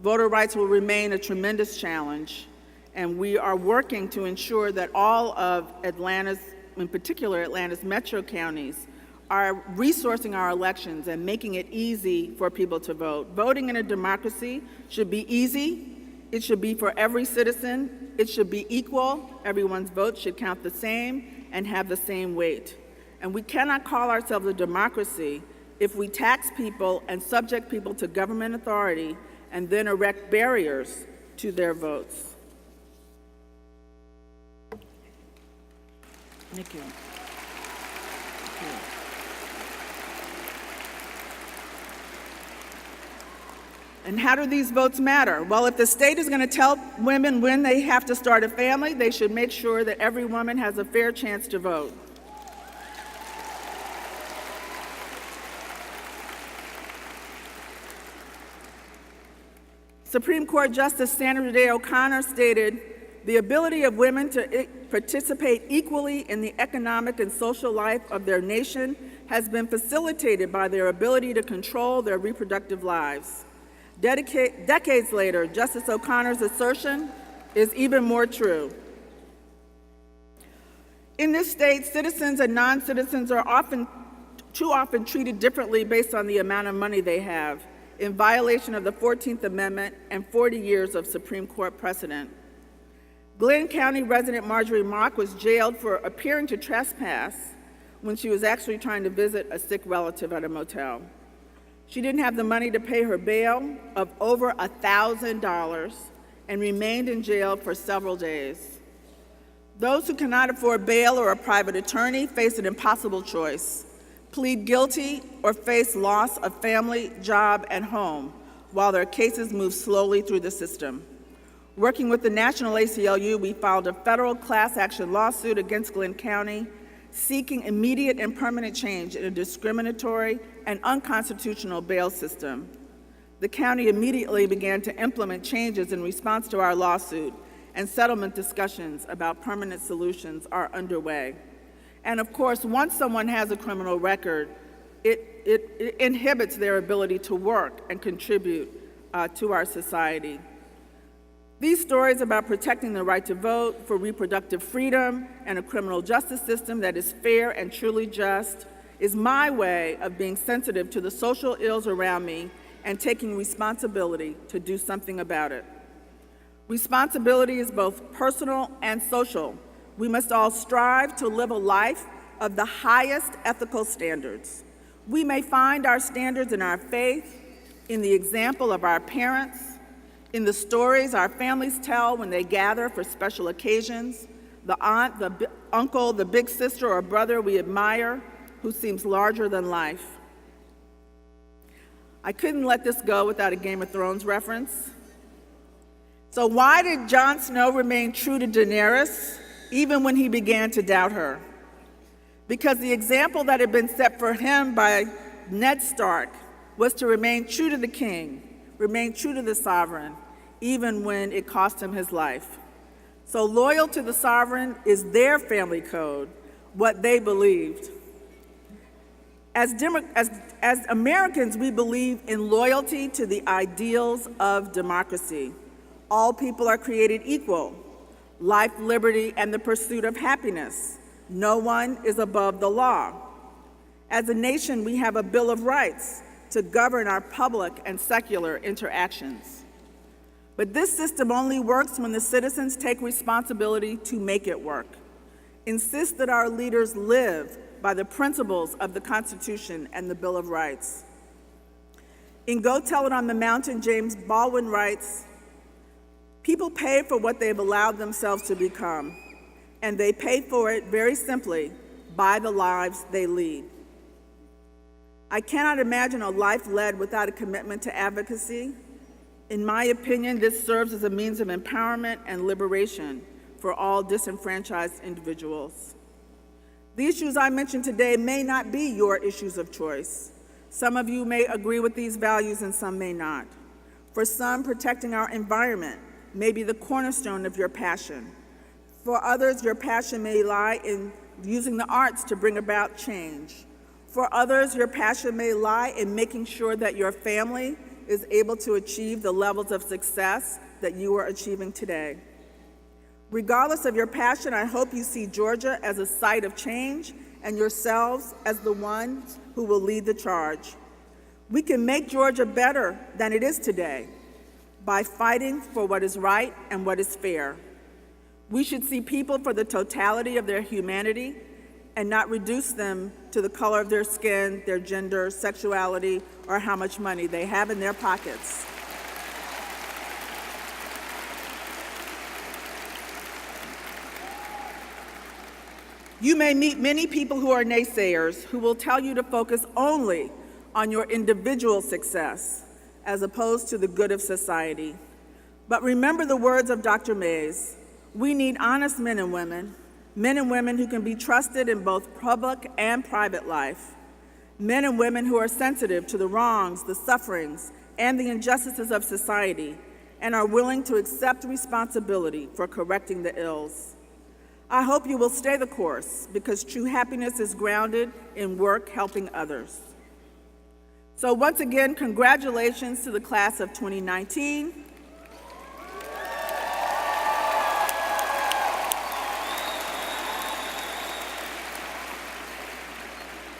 Voter rights will remain a tremendous challenge, and we are working to ensure that all of Atlanta's, in particular Atlanta's metro counties, are resourcing our elections and making it easy for people to vote. Voting in a democracy should be easy. It should be for every citizen. It should be equal. Everyone's vote should count the same and have the same weight. And we cannot call ourselves a democracy if we tax people and subject people to government authority and then erect barriers to their votes. Thank you. And how do these votes matter? Well, if the state is going to tell women when they have to start a family, they should make sure that every woman has a fair chance to vote. Supreme Court Justice Sandra Day O'Connor stated, "The ability of women to participate equally in the economic and social life of their nation has been facilitated by their ability to control their reproductive lives." Decades later, Justice O'Connor's assertion is even more true. In this state, citizens and non-citizens are too often treated differently based on the amount of money they have, in violation of the 14th Amendment and 40 years of Supreme Court precedent. Glenn County resident Marjorie Mock was jailed for appearing to trespass when she was actually trying to visit a sick relative at a motel. She didn't have the money to pay her bail of over $1,000 and remained in jail for several days. Those who cannot afford bail or a private attorney face an impossible choice: plead guilty or face loss of family, job, and home while their cases move slowly through the system. Working with the National ACLU, we filed a federal class action lawsuit against Glenn County seeking immediate and permanent change in a discriminatory and unconstitutional bail system. The county immediately began to implement changes in response to our lawsuit, and settlement discussions about permanent solutions are underway. And of course, once someone has a criminal record, it inhibits their ability to work and contribute to our society. These stories about protecting the right to vote, for reproductive freedom, and a criminal justice system that is fair and truly just is my way of being sensitive to the social ills around me and taking responsibility to do something about it. Responsibility is both personal and social. We must all strive to live a life of the highest ethical standards. We may find our standards in our faith, in the example of our parents, in the stories our families tell when they gather for special occasions, the aunt, the uncle, the big sister or brother we admire who seems larger than life. I couldn't let this go without a Game of Thrones reference. So why did Jon Snow remain true to Daenerys even when he began to doubt her? Because the example that had been set for him by Ned Stark was to remain true to the king, remain true to the sovereign, even when it cost him his life. So loyal to the sovereign is their family code, what they believed. As Americans, we believe in loyalty to the ideals of democracy. All people are created equal, life, liberty, and the pursuit of happiness. No one is above the law. As a nation, we have a Bill of Rights to govern our public and secular interactions. But this system only works when the citizens take responsibility to make it work. Insist that our leaders live by the principles of the Constitution and the Bill of Rights. In Go Tell It on the Mountain, James Baldwin writes, "People pay for what they've allowed themselves to become, and they pay for it very simply by the lives they lead." I cannot imagine a life led without a commitment to advocacy. In my opinion, this serves as a means of empowerment and liberation for all disenfranchised individuals. The issues I mentioned today may not be your issues of choice. Some of you may agree with these values and some may not. For some, protecting our environment may be the cornerstone of your passion. For others, your passion may lie in using the arts to bring about change. For others, your passion may lie in making sure that your family is able to achieve the levels of success that you are achieving today. Regardless of your passion, I hope you see Georgia as a site of change and yourselves as the ones who will lead the charge. We can make Georgia better than it is today by fighting for what is right and what is fair. We should see people for the totality of their humanity and not reduce them to the color of their skin, their gender, sexuality, or how much money they have in their pockets. You may meet many people who are naysayers who will tell you to focus only on your individual success as opposed to the good of society. But remember the words of Dr. Mays. We need honest men and women who can be trusted in both public and private life, men and women who are sensitive to the wrongs, the sufferings, and the injustices of society, and are willing to accept responsibility for correcting the ills. I hope you will stay the course, because true happiness is grounded in work helping others. So once again, congratulations to the class of 2019.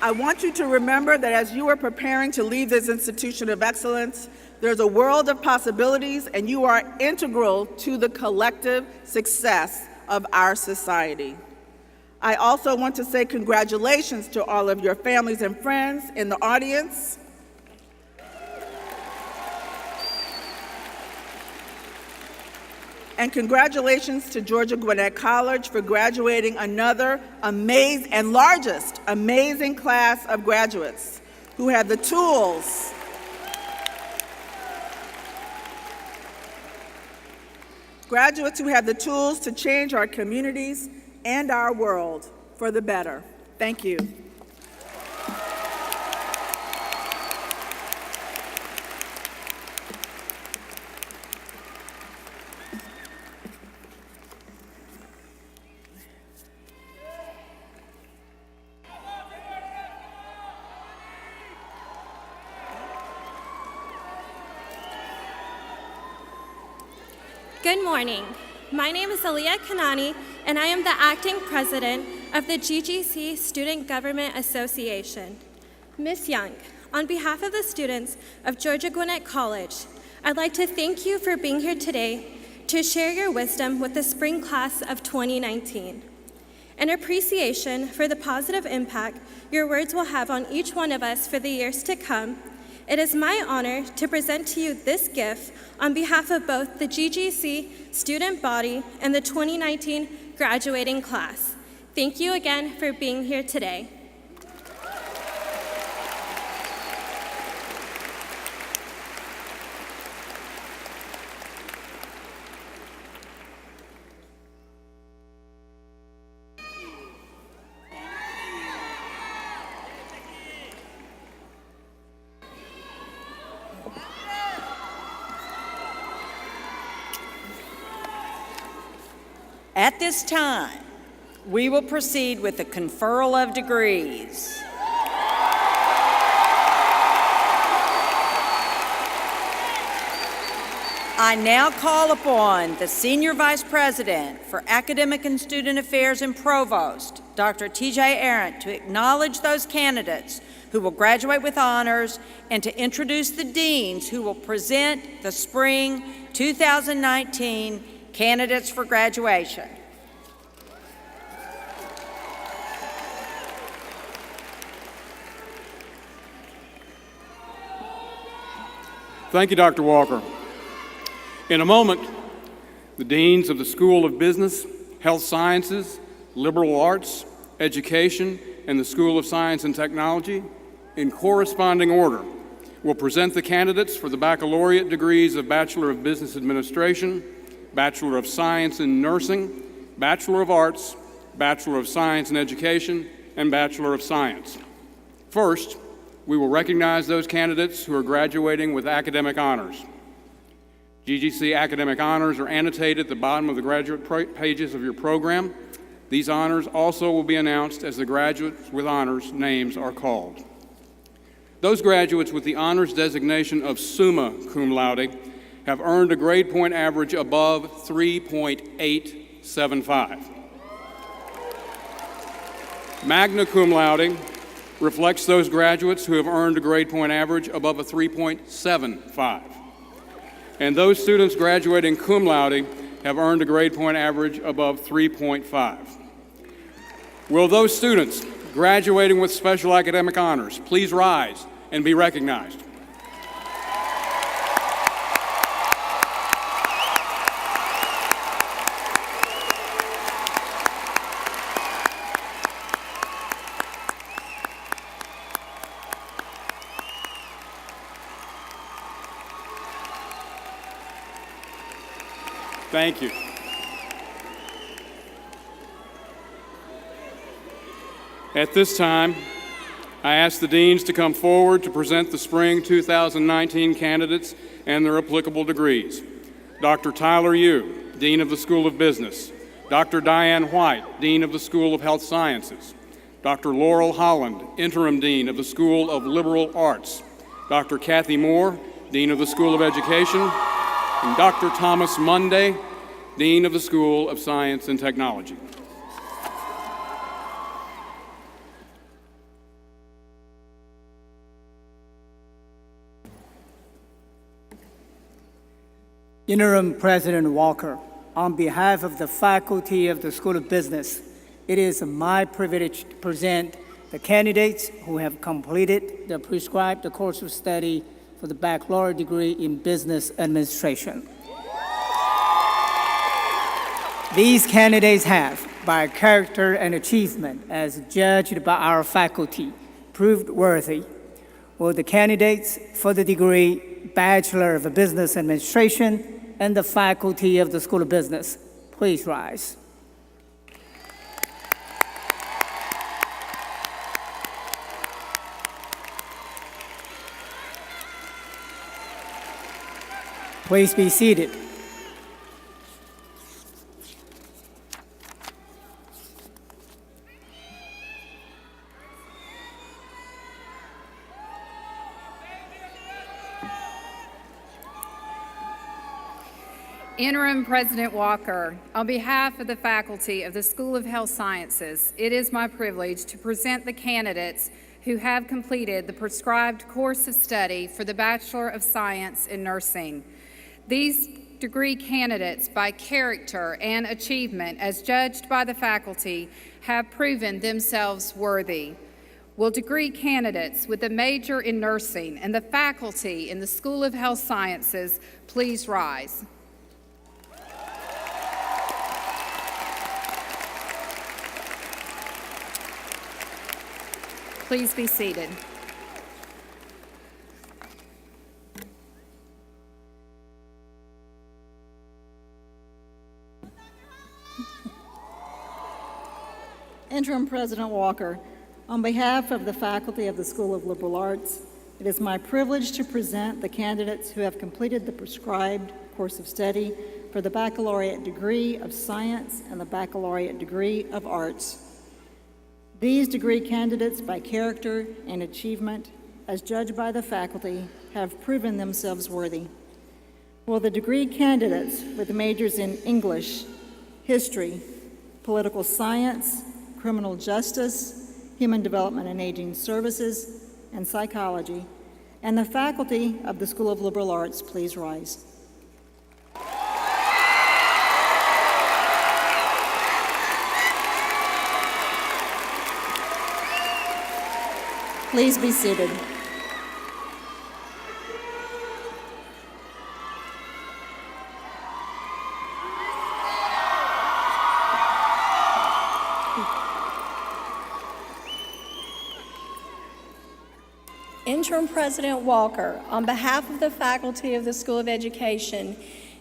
I want you to remember that as you are preparing to leave this institution of excellence, there's a world of possibilities, and you are integral to the collective success of our society. I also want to say congratulations to all of your families and friends in the audience. And congratulations to Georgia Gwinnett College for graduating another amazing and largest amazing class of graduates who have the tools to change our communities and our world for the better. Thank you. Good morning. My name is Aliyah Kanani, and I am the acting president of the GGC Student Government Association. Ms. Young, on behalf of the students of Georgia Gwinnett College, I'd like to thank you for being here today to share your wisdom with the spring class of 2019. In appreciation for the positive impact your words will have on each one of us for the years to come, it is my honor to present to you this gift on behalf of both the GGC student body and the 2019 graduating class. Thank you again for being here today. At this time, we will proceed with the conferral of degrees. I now call upon the Senior Vice President for Academic and Student Affairs and Provost, Dr. T.J. Arendt, to acknowledge those candidates who will graduate with honors and to introduce the deans who will present the Spring 2019 candidates for graduation. Thank you, Dr. Walker. In a moment, the deans of the School of Business, Health Sciences, Liberal Arts, Education, and the School of Science and Technology, in corresponding order, will present the candidates for the baccalaureate degrees of Bachelor of Business Administration, Bachelor of Science in Nursing, Bachelor of Arts, Bachelor of Science in Education, and Bachelor of Science. First, we will recognize those candidates who are graduating with academic honors. GGC academic honors are annotated at the bottom of the graduate pages of your program. These honors also will be announced as the graduates with honors names are called. Those graduates with the honors designation of summa cum laude have earned a grade point average above 3.875. Magna cum laude reflects those graduates who have earned a grade point average above a 3.75. And those students graduating cum laude have earned a grade point average above 3.5. Will those students graduating with special academic honors please rise and be recognized? Thank you. At this time, I ask the deans to come forward to present the Spring 2019 candidates and their applicable degrees. Dr. Tyler Yu, Dean of the School of Business. Dr. Diane White, Dean of the School of Health Sciences. Dr. Laurel Holland, Interim Dean of the School of Liberal Arts. Dr. Kathy Moore, Dean of the School of Education. And Dr. Thomas Monday, Dean of the School of Science and Technology. Interim President Walker, on behalf of the faculty of the School of Business, it is my privilege to present the candidates who have completed the prescribed course of study for the baccalaureate degree in Business Administration. These candidates have, by character and achievement as judged by our faculty, proved worthy. Will the candidates for the degree Bachelor of Business Administration and the faculty of the School of Business please rise? Please be seated. Interim President Walker, on behalf of the faculty of the School of Health Sciences, it is my privilege to present the candidates who have completed the prescribed course of study for the Bachelor of Science in Nursing. These degree candidates, by character and achievement as judged by the faculty, have proven themselves worthy. Will degree candidates with a major in nursing and the faculty in the School of Health Sciences please rise? Please be seated. Interim President Walker, on behalf of the faculty of the School of Liberal Arts, it is my privilege to present the candidates who have completed the prescribed course of study for the Baccalaureate degree of Science and the Baccalaureate degree of Arts. These degree candidates, by character and achievement, as judged by the faculty, have proven themselves worthy. Will the degree candidates with majors in English, history, political science, criminal justice, human development and aging services, and psychology, and the faculty of the School of Liberal Arts please rise? Please be seated. Interim President Walker, on behalf of the faculty of the School of Education,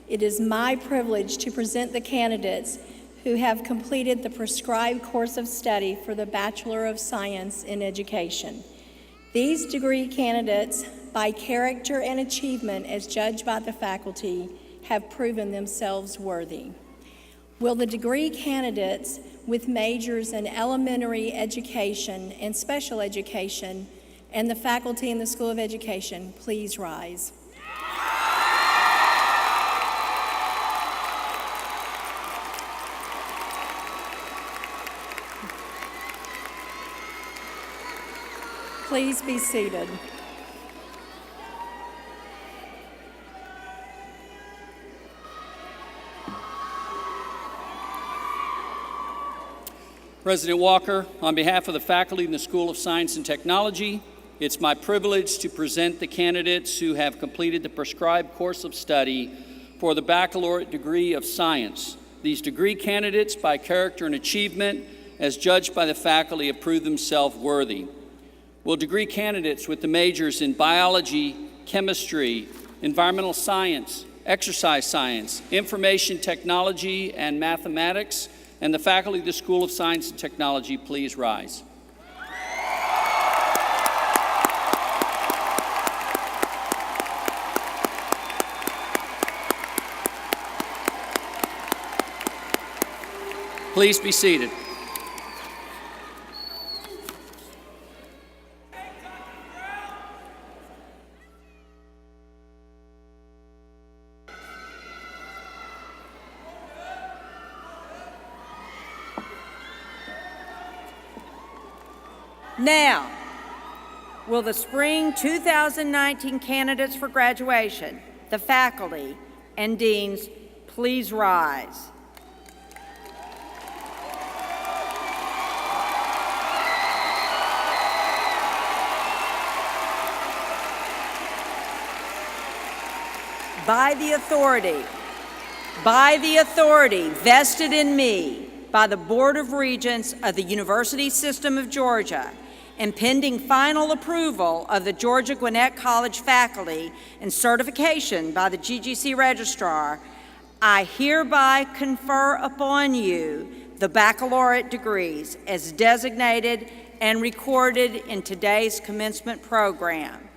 it is my privilege to present the candidates who have completed the prescribed course of study for the Bachelor of Science in Education. These degree candidates, by character and achievement as judged by the faculty, have proven themselves worthy. Will the degree candidates with majors in elementary education and special education and the faculty in the School of Education please rise? Please be seated. President Walker, on behalf of the faculty in the School of Science and Technology, it's my privilege to present the candidates who have completed the prescribed course of study for the Baccalaureate degree of Science. These degree candidates, by character and achievement, as judged by the faculty, have proved themselves worthy. Will degree candidates with the majors in biology, chemistry, environmental science, exercise science, information technology, and mathematics, and the faculty of the School of Science and Technology please rise? Please be seated. Now, will the spring 2019 candidates for graduation, the faculty, and deans please rise? By the authority vested in me by the Board of Regents of the University System of Georgia, and pending final approval of the Georgia Gwinnett College faculty and certification by the GGC Registrar, I hereby confer upon you the baccalaureate degrees as designated and recorded in today's commencement program.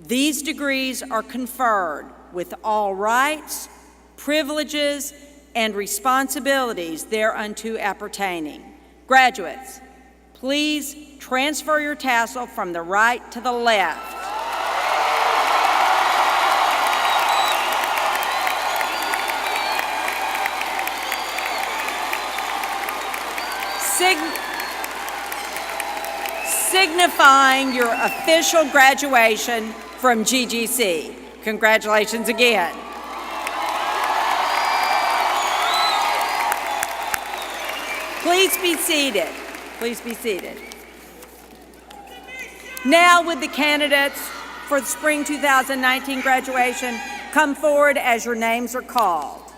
These degrees are conferred with all rights, privileges, and responsibilities thereunto appertaining. Graduates, please transfer your tassel from the right to the left. signifying your official graduation from GGC. Congratulations again. Please be seated. Please be seated. Now, would the candidates for the spring 2019 graduation come forward as your names are called?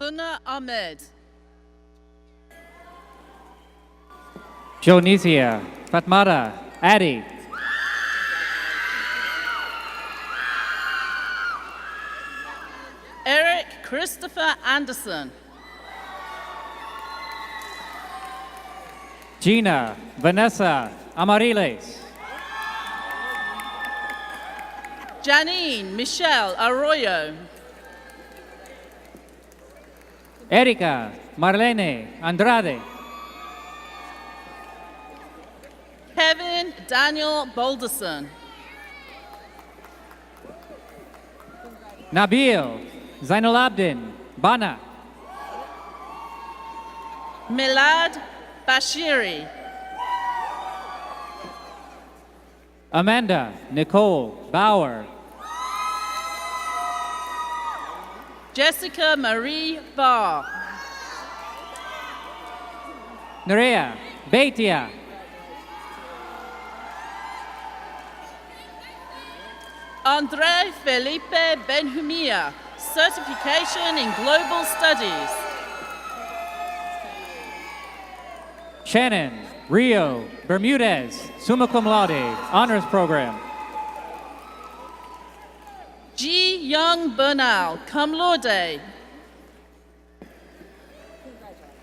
Suna Ahmed. Jonisia Fatmata Addy. Eric Christopher Anderson. Gina Vanessa Amariles. Janine Michelle Arroyo. Erika Marlene Andrade. Kevin Daniel Balderson. Nabil Zainulabdin Bana. Milad Bashiri. Amanda Nicole Bauer. Jessica Marie Barr. Nerea Beitia. Andre Felipe Benhumia, Certification in Global Studies. Shannon Rio Bermudez, summa cum laude, honors program. G. Young Bernal, cum laude.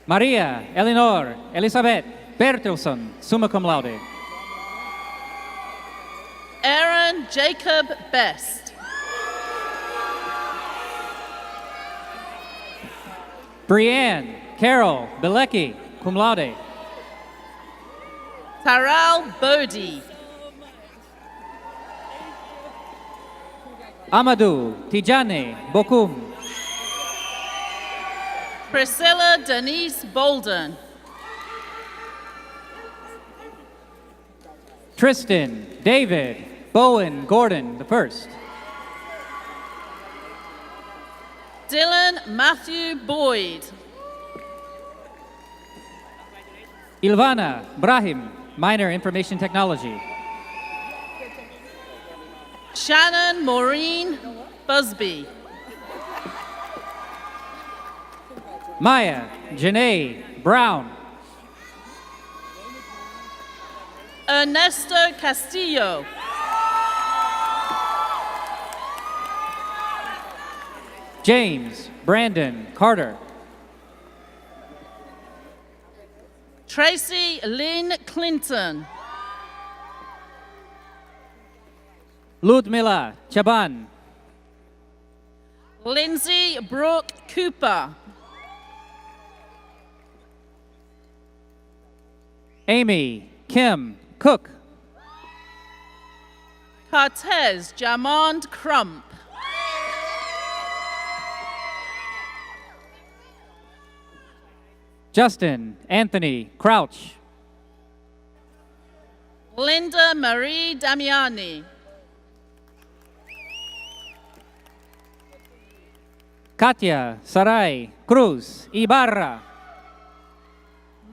Maria Eleanor Elizabeth Bertelson, summa cum laude. Aaron Jacob Best. Brianne Carol Bilecki, cum laude. Taral Bodie. Amadou Tijane Bokum. Priscilla Denise Bolden. Tristan David Bowen Gordon the first. Dylan Matthew Boyd. Ilvana Brahim, minor information technology. Shannon Maureen Busby. Maya Janae Brown. Ernesto Castillo. James Brandon Carter. Tracy Lynn Clinton. Ludmila Chaban. Lindsay Brooke Cooper. Amy Kim Cook. Cortez Jamond Crump. Justin Anthony Crouch. Linda Marie Damiani. Katya Sarai Cruz Ibarra.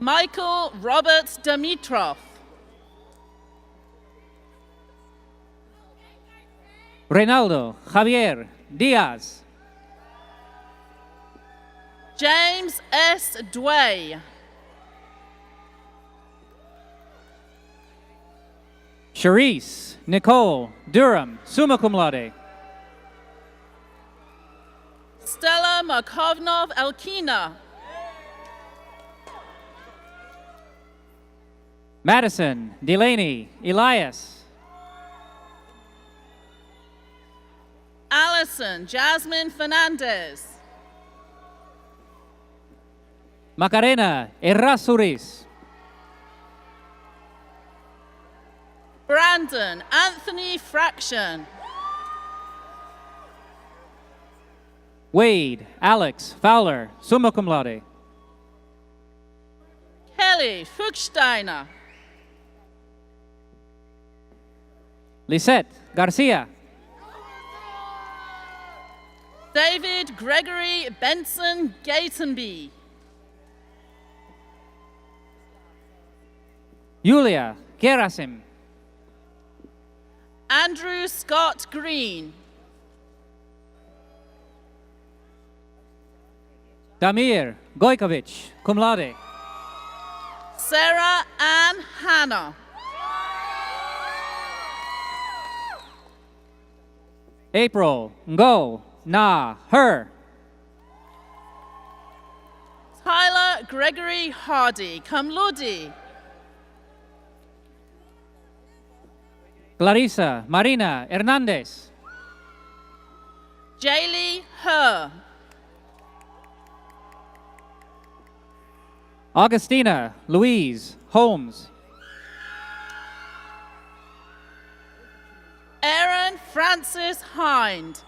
Michael Robert Dimitrov. Reynaldo Javier Diaz. James S. Dway. Charisse Nicole Durham, summa cum laude. Stella Markovnov Elkina. Madison Delaney Elias. Allison Jasmine Fernandez. Macarena Errázuriz. Brandon Anthony Fraction. Wade Alex Fowler, summa cum laude. Kelly Fuchsteiner. Lisette Garcia. David Gregory Benson Gatenby. Julia Gerasim. Andrew Scott Green. Damir Gojkovic, cum laude. Sarah Ann Hanna. April Ngo Na Her. Tyler Gregory Hardy, cum laude. Clarissa Marina Hernandez. Jaylee Her. Augustina Louise Holmes. Aaron Francis Hind.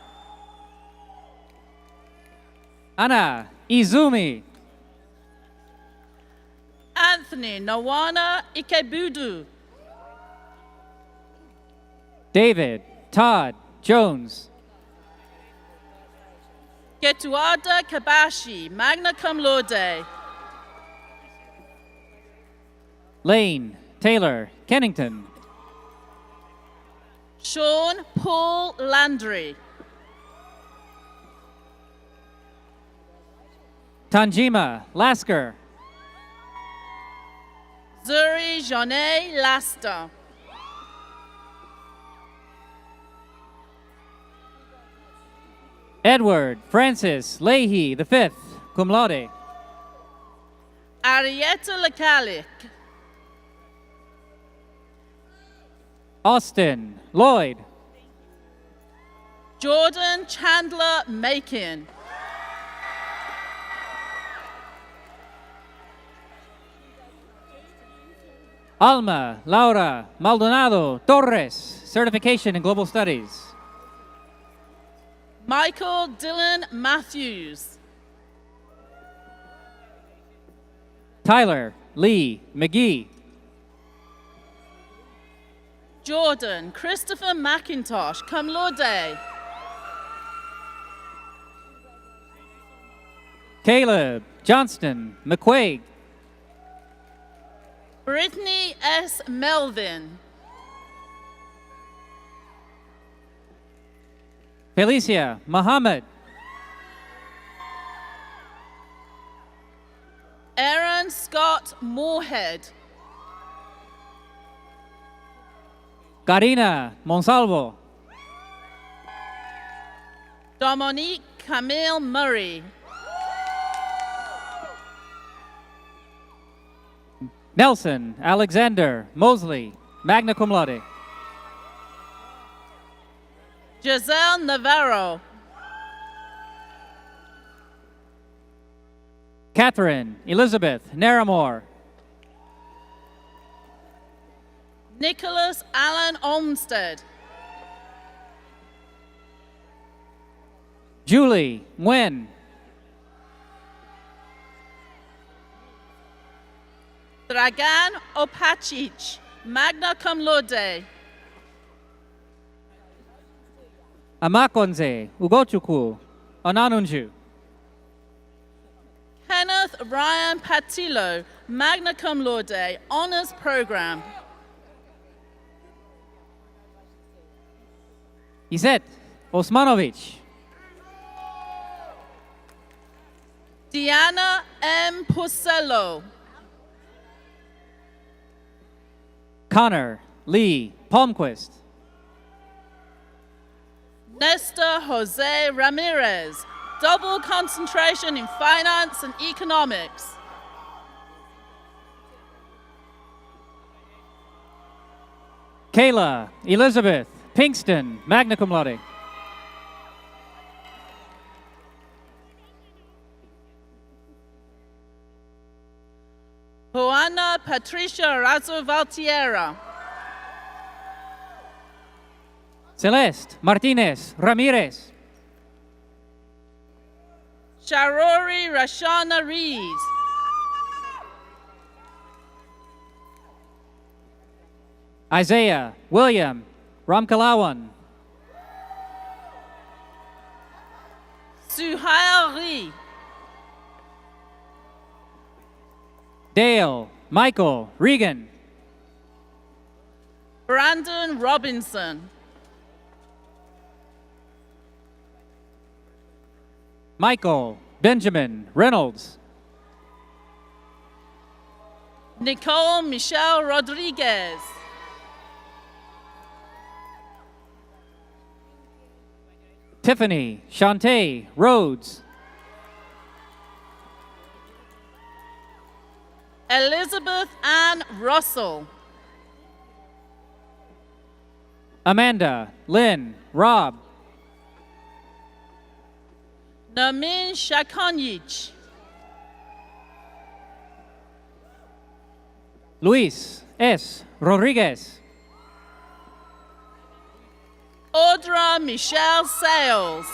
Anna Izumi. Anthony Nawana Ikebudu. David Todd Jones. Ketuada Kabashi, magna cum laude. Lane Taylor Kennington. Sean Paul Landry. Tanjima Lasker. Zuri Janae Lasta. Edward Francis Leahy V, cum laude. Arietta Lekalik. Austin Lloyd. Jordan Chandler Makin. Alma Laura Maldonado Torres, certification in global studies. Michael Dylan Matthews. Tyler Lee McGee. Jordan Christopher McIntosh, cum laude. Caleb Johnston McQuaig. Brittany S. Melvin. Felicia Muhammad. Aaron Scott Moorhead. Karina Monsalvo. Dominique Camille Murray. Nelson Alexander Mosley, magna cum laude. Giselle Navarro. Catherine Elizabeth Naramore. Nicholas Allen Olmsted. Julie Nguyen. Dragan Opacic, magna cum laude. Amakonze Ugochukwu Onanunju. Kenneth Ryan Patillo, magna cum laude, honors program. Izet Osmanovic. Diana M. Porcello. Connor Lee Palmquist. Nestor Jose Ramirez, double concentration in finance and economics. Kayla Elizabeth Pinkston, magna cum laude. Juana Patricia Razo Valtierra. Celeste Martinez Ramirez. Sharori Rashana Rees. Isaiah William Ramkalawan. Suhail Ri. Dale Michael Regan. Brandon Robinson. Michael Benjamin Reynolds. Nicole Michelle Rodriguez. Tiffany Shantae Rhodes. Elizabeth Ann Russell. Amanda Lynn Robb. Namin Shakonyich. Luis S. Rodriguez. Audra Michelle Sales.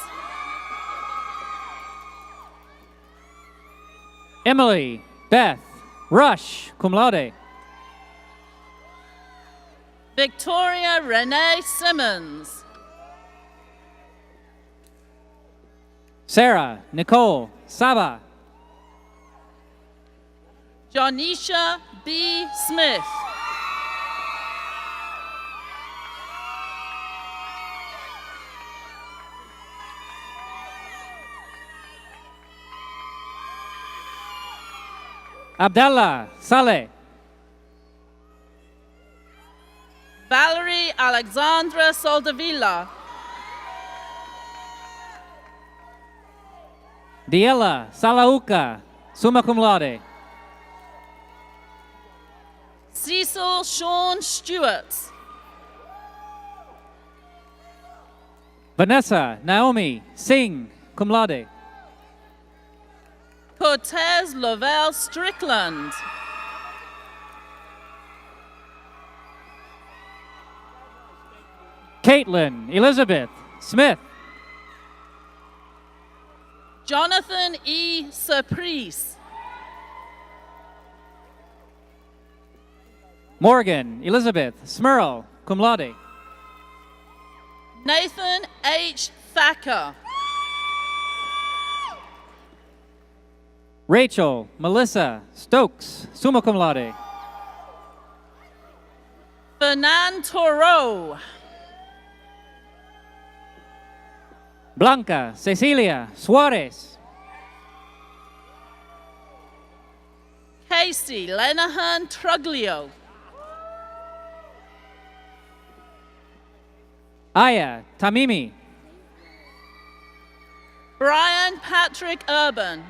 Emily Beth Rush, cum laude. Victoria Renee Simmons. Sarah Nicole Saba. Jonisha B. Smith. Abdallah Saleh. Valerie Alexandra Soldavilla. Diela Salauka, summa cum laude. Cecil Sean Stewart. Vanessa Naomi Singh, cum laude. Cortez Lovell Strickland. Caitlin Elizabeth Smith. Jonathan E. Surprice. Morgan Elizabeth Smurl, cum laude. Nathan H. Thacker. Rachel Melissa Stokes, summa cum laude. Fernand Toro. Blanca Cecilia Suarez. Casey Lenahan Truglio. Aya Tamimi. Brian Patrick Urban.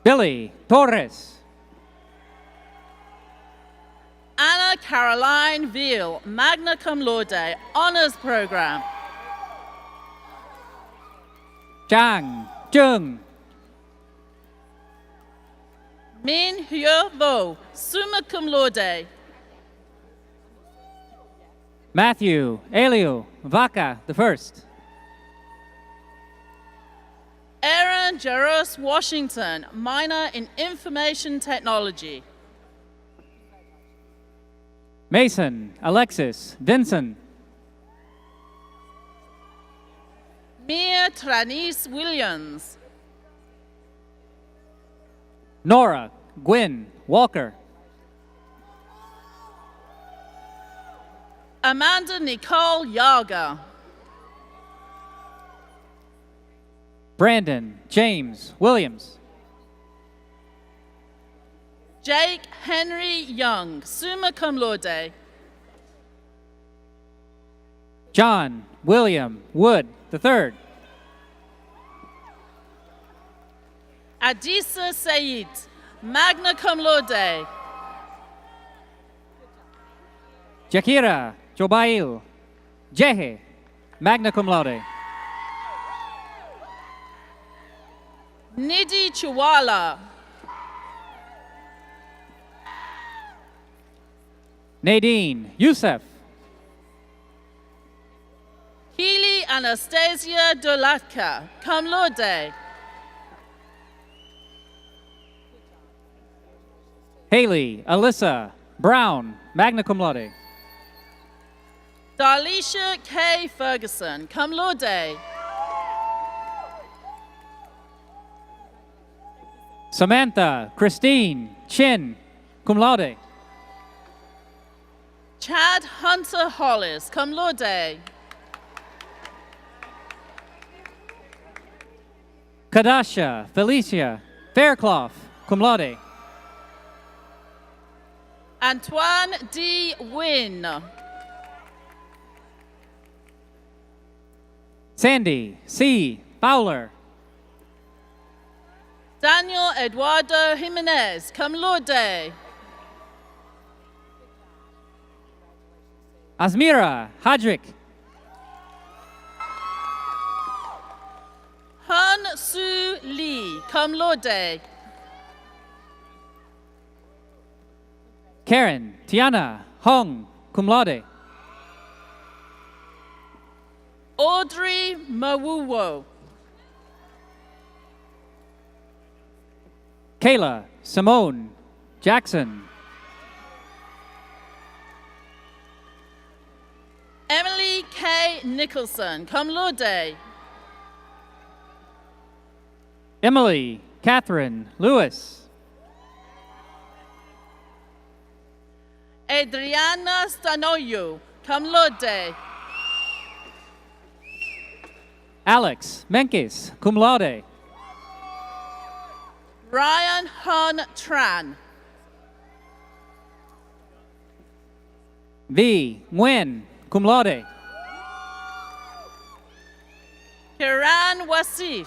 Billy Torres. Anna Caroline Veal, magna cum laude, honors program. Chang Chung. Min Hyo Vo, summa cum laude. Matthew Elio Vaca the first. Aaron Jaros Washington, minor in information technology. Mason Alexis Denson. Mia Tranice Williams. Nora Gwynn Walker. Amanda Nicole Yaga. Brandon James Williams. Jake Henry Young, summa cum laude. John William Wood III. Adisa Said, magna cum laude. Jakira Jobail Jehe, magna cum laude. Nidhi Chawala, Nadine Youssef. Healy Anastasia Dolatka, cum laude. Haley Alyssa Brown, magna cum laude. Darlisha K. Ferguson, cum laude. Samantha Christine Chin, cum laude. Chad Hunter Hollis, cum laude. Kadasha Felicia Fairclough, cum laude. Antoine D. Wynn, Sandy C. Fowler. Daniel Eduardo Jimenez, cum laude. Asmira Hadrick. Hun Su Lee, cum laude. Karen Tiana Hong, cum laude. Audrey Mawuwo, Kayla Simone Jackson. Emily K. Nicholson, cum laude. Emily Catherine Lewis. Adriana Stanoyo, cum laude. Alex Menkes, cum laude. Ryan Hun Tran, V. Nguyen, cum laude. Kiran Wasif,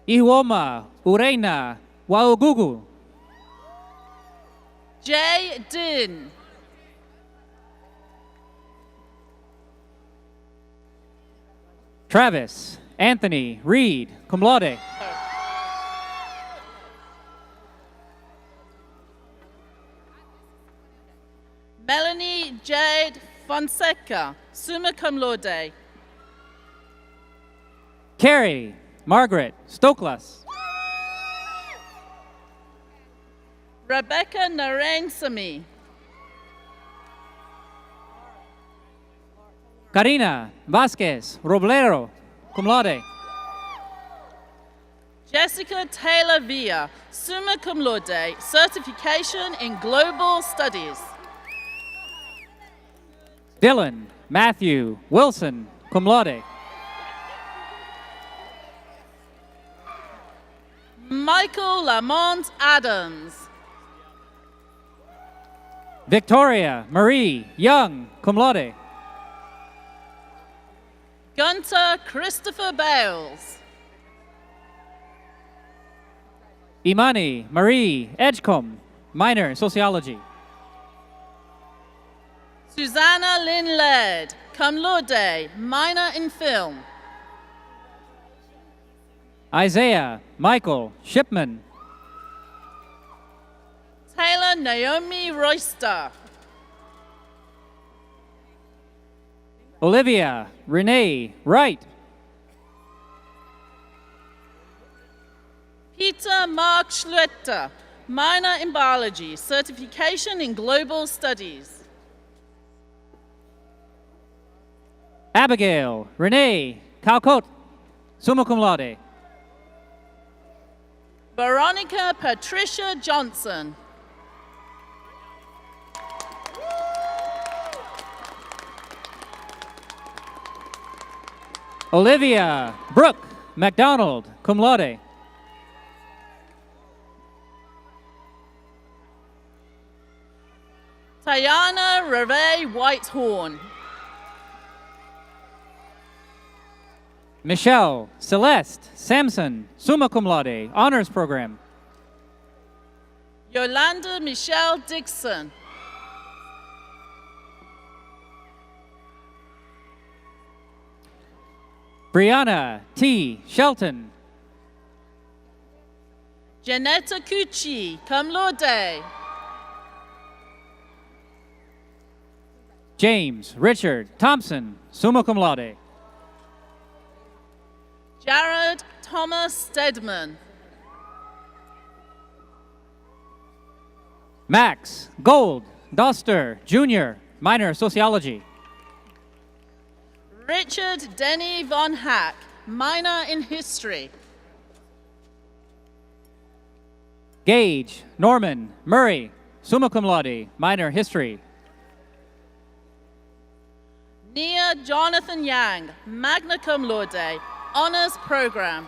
Ihuoma Ureina Waugugu. Jay Din, Travis Anthony Reed, cum laude. Melanie Jade Fonseca, summa cum laude. Carrie Margaret Stoklas. Rebecca Narain Sami, Karina Vasquez Roblero, cum laude. Jessica Taylor Villa, summa cum laude, certification in global studies. Dylan Matthew Wilson, cum laude. Michael Lamont Adams, Victoria Marie Young, cum laude. Gunter Christopher Bales, Imani Marie Edgecombe, minor in sociology. Susanna Lynn Laird, cum laude, minor in film. Isaiah Michael Shipman. Taylor Naomi Royster, Olivia Renee Wright. Peter Mark Schlueter, minor in biology, certification in global studies. Abigail Renee Calcote, summa cum laude. Veronica Patricia Johnson, Olivia Brooke McDonald, cum laude. Tayana Reve Whitehorn. Michelle Celeste Sampson, summa cum laude, honors program. Yolanda Michelle Dixon. Brianna T. Shelton. Janetta Cucci, cum laude. James Richard Thompson, summa cum laude. Jared Thomas Stedman. Max Gold Doster, Jr., minor sociology. Richard Denny Von Hack, minor in history. Gage Norman Murray, summa cum laude, minor history. Nia Jonathan Yang, magna cum laude, honors program.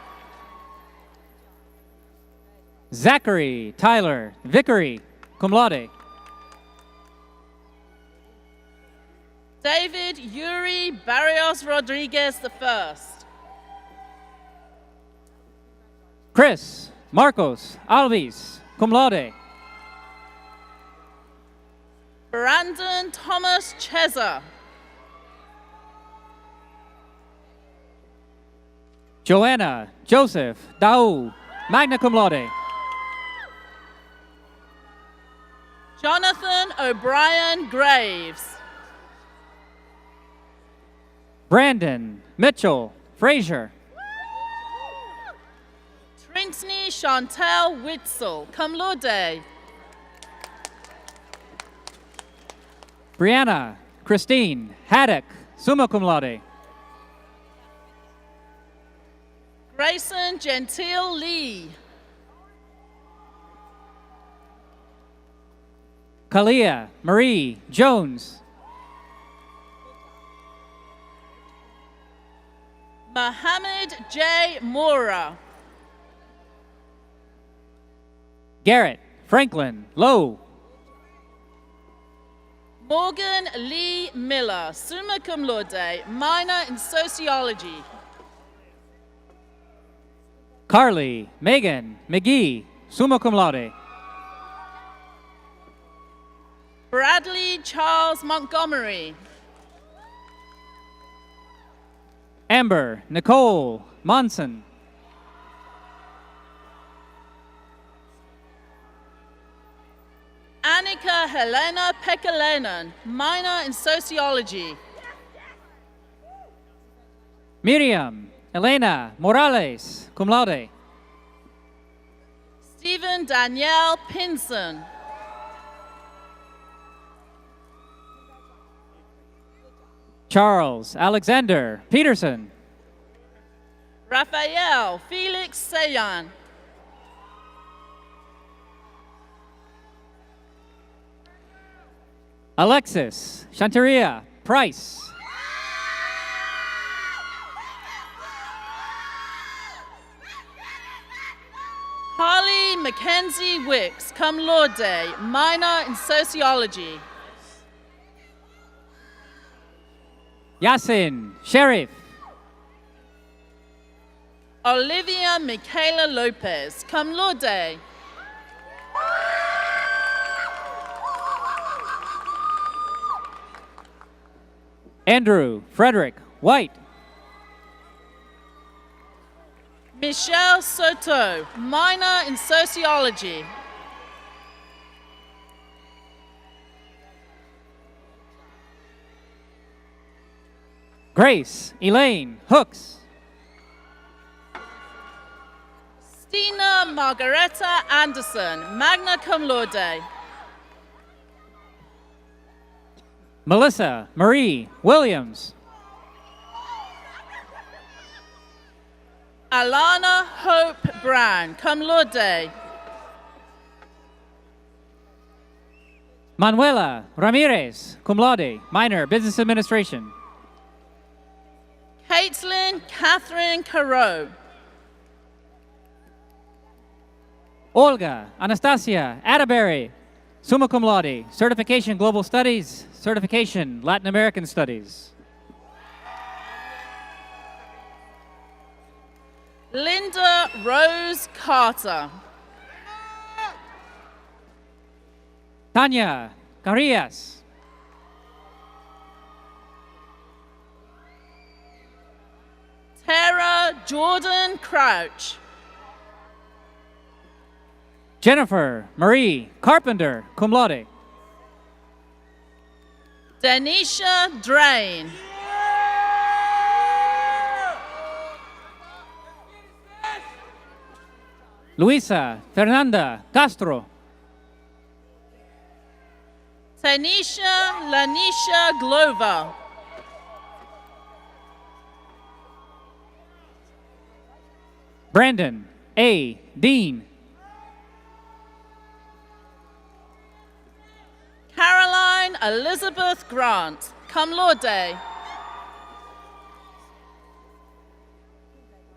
Zachary Tyler Vickery, cum laude. David Yuri Barrios Rodriguez I. Chris Marcos Alves, cum laude. Brandon Thomas Cheza. Joanna Joseph Dau, magna cum laude. Jonathan O'Brien Graves. Brandon Mitchell Frazier. Trintney Chantel Witzel, cum laude. Brianna Christine Haddock, summa cum laude. Grayson Gentile Lee. Kalia Marie Jones. Mohammed J. Mora. Garrett Franklin Lowe. Morgan Lee Miller, summa cum laude, minor in sociology. Carly Megan McGee, summa cum laude. Bradley Charles Montgomery. Amber Nicole Monson. Annika Helena Pekaleinen, minor in sociology. Miriam Elena Morales, cum laude. Stephen Danielle Pinson. Charles Alexander Peterson. Raphael Felix Sayan. Alexis Shantaria Price. Harley Mackenzie Wicks, cum laude, minor in sociology. Yasin Sheriff. Olivia Michaela Lopez, cum laude. Andrew Frederick White. Michelle Soto, minor in sociology. Grace Elaine Hooks. Stina Margareta Anderson, magna cum laude. Melissa Marie Williams. Alana Hope Brown, cum laude. Manuela Ramirez, cum laude, minor, business administration. Caitlin Morgan Catherine Carew. Olga Anastasia Atterbury, summa cum laude, certification Global Studies, certification Latin American Studies. Linda Rose Carter. Tanya Carillas. Tara Jordan Crouch. Jennifer Marie Carpenter, cum laude. Denisha Drain. Luisa Fernanda Castro. Tanisha Lanisha Glover. Brandon A. Dean. Caroline Elizabeth Grant, cum laude.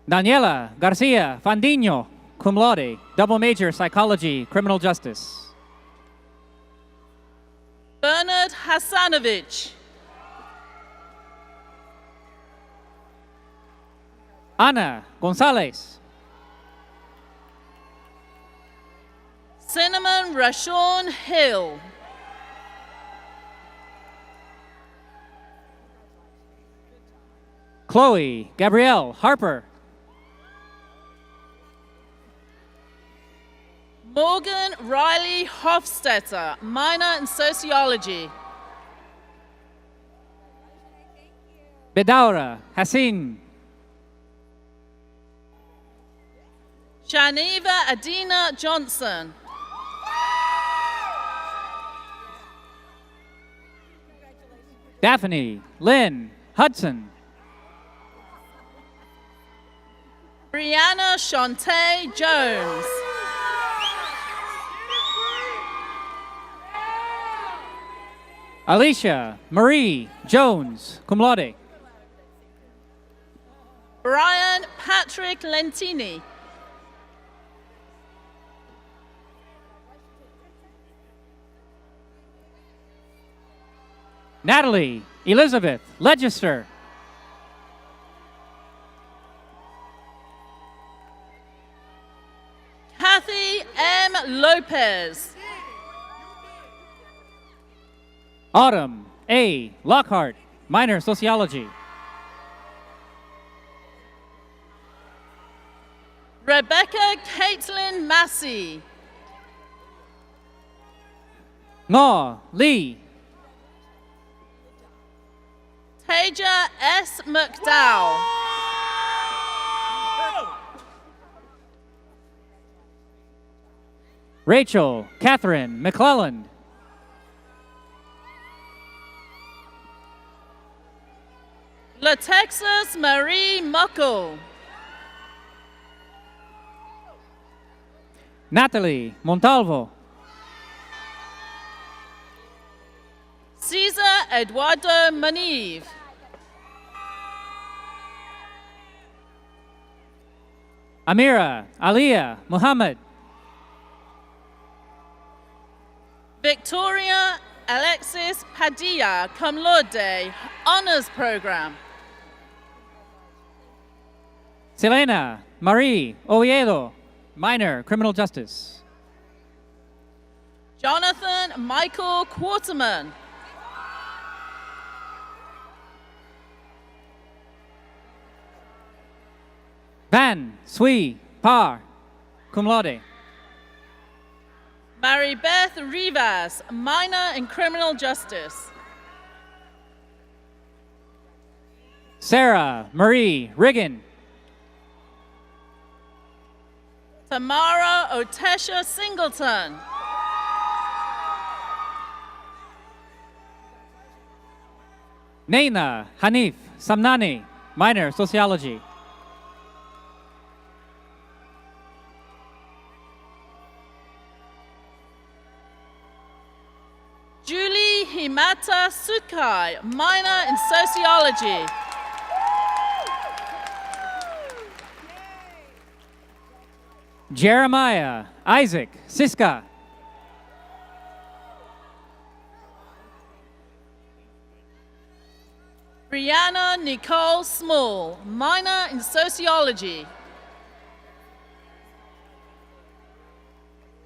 Daniela Garcia Fandino, cum laude, double major psychology, criminal justice. Bernard Hasanovich. Ana Gonzalez. Cinnamon Rashawn Hill. Chloe Gabrielle Harper. Morgan Riley Hofstetter, minor in sociology. Bedaura Hassin. Shaniva Adina Johnson. Daphne Lynn Hudson. Brianna Shantae Jones. Alicia Marie Jones, cum laude. Brian Patrick Lentini. Natalie Elizabeth Legister. Kathy M. Lopez. Autumn A. Lockhart, minor sociology. Rebecca Caitlin Massey. Ngo Lee. Taja S. McDowell. Rachel Catherine McClelland. LaTexas Marie Muckle. Natalie Montalvo. Cesar Eduardo Maniv. Amira Aliyah Muhammad. Victoria Alexis Padilla, cum laude, honors program. Selena Marie Oviedo, minor criminal justice. Jonathan Michael Quarterman. Van Sui Par, cum laude. Mary Beth Rivas, minor in criminal justice. Sarah Marie Riggin. Tamara Otesha Singleton. Naina Hanif Samnani, minor sociology. Julie Himata Sukai, minor in sociology. Jeremiah Isaac Siska. Brianna Nicole Small, minor in sociology.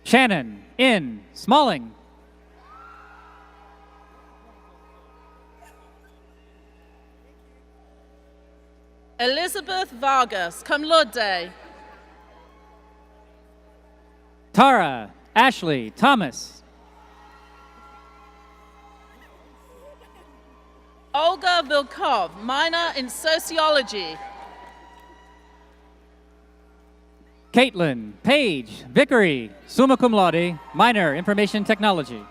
Shannon N. Smalling. Elizabeth Vargas, cum laude. Tara Ashley Thomas. Olga Vilkov, minor in sociology. Caitlin Page Vickery, summa cum laude, minor information technology.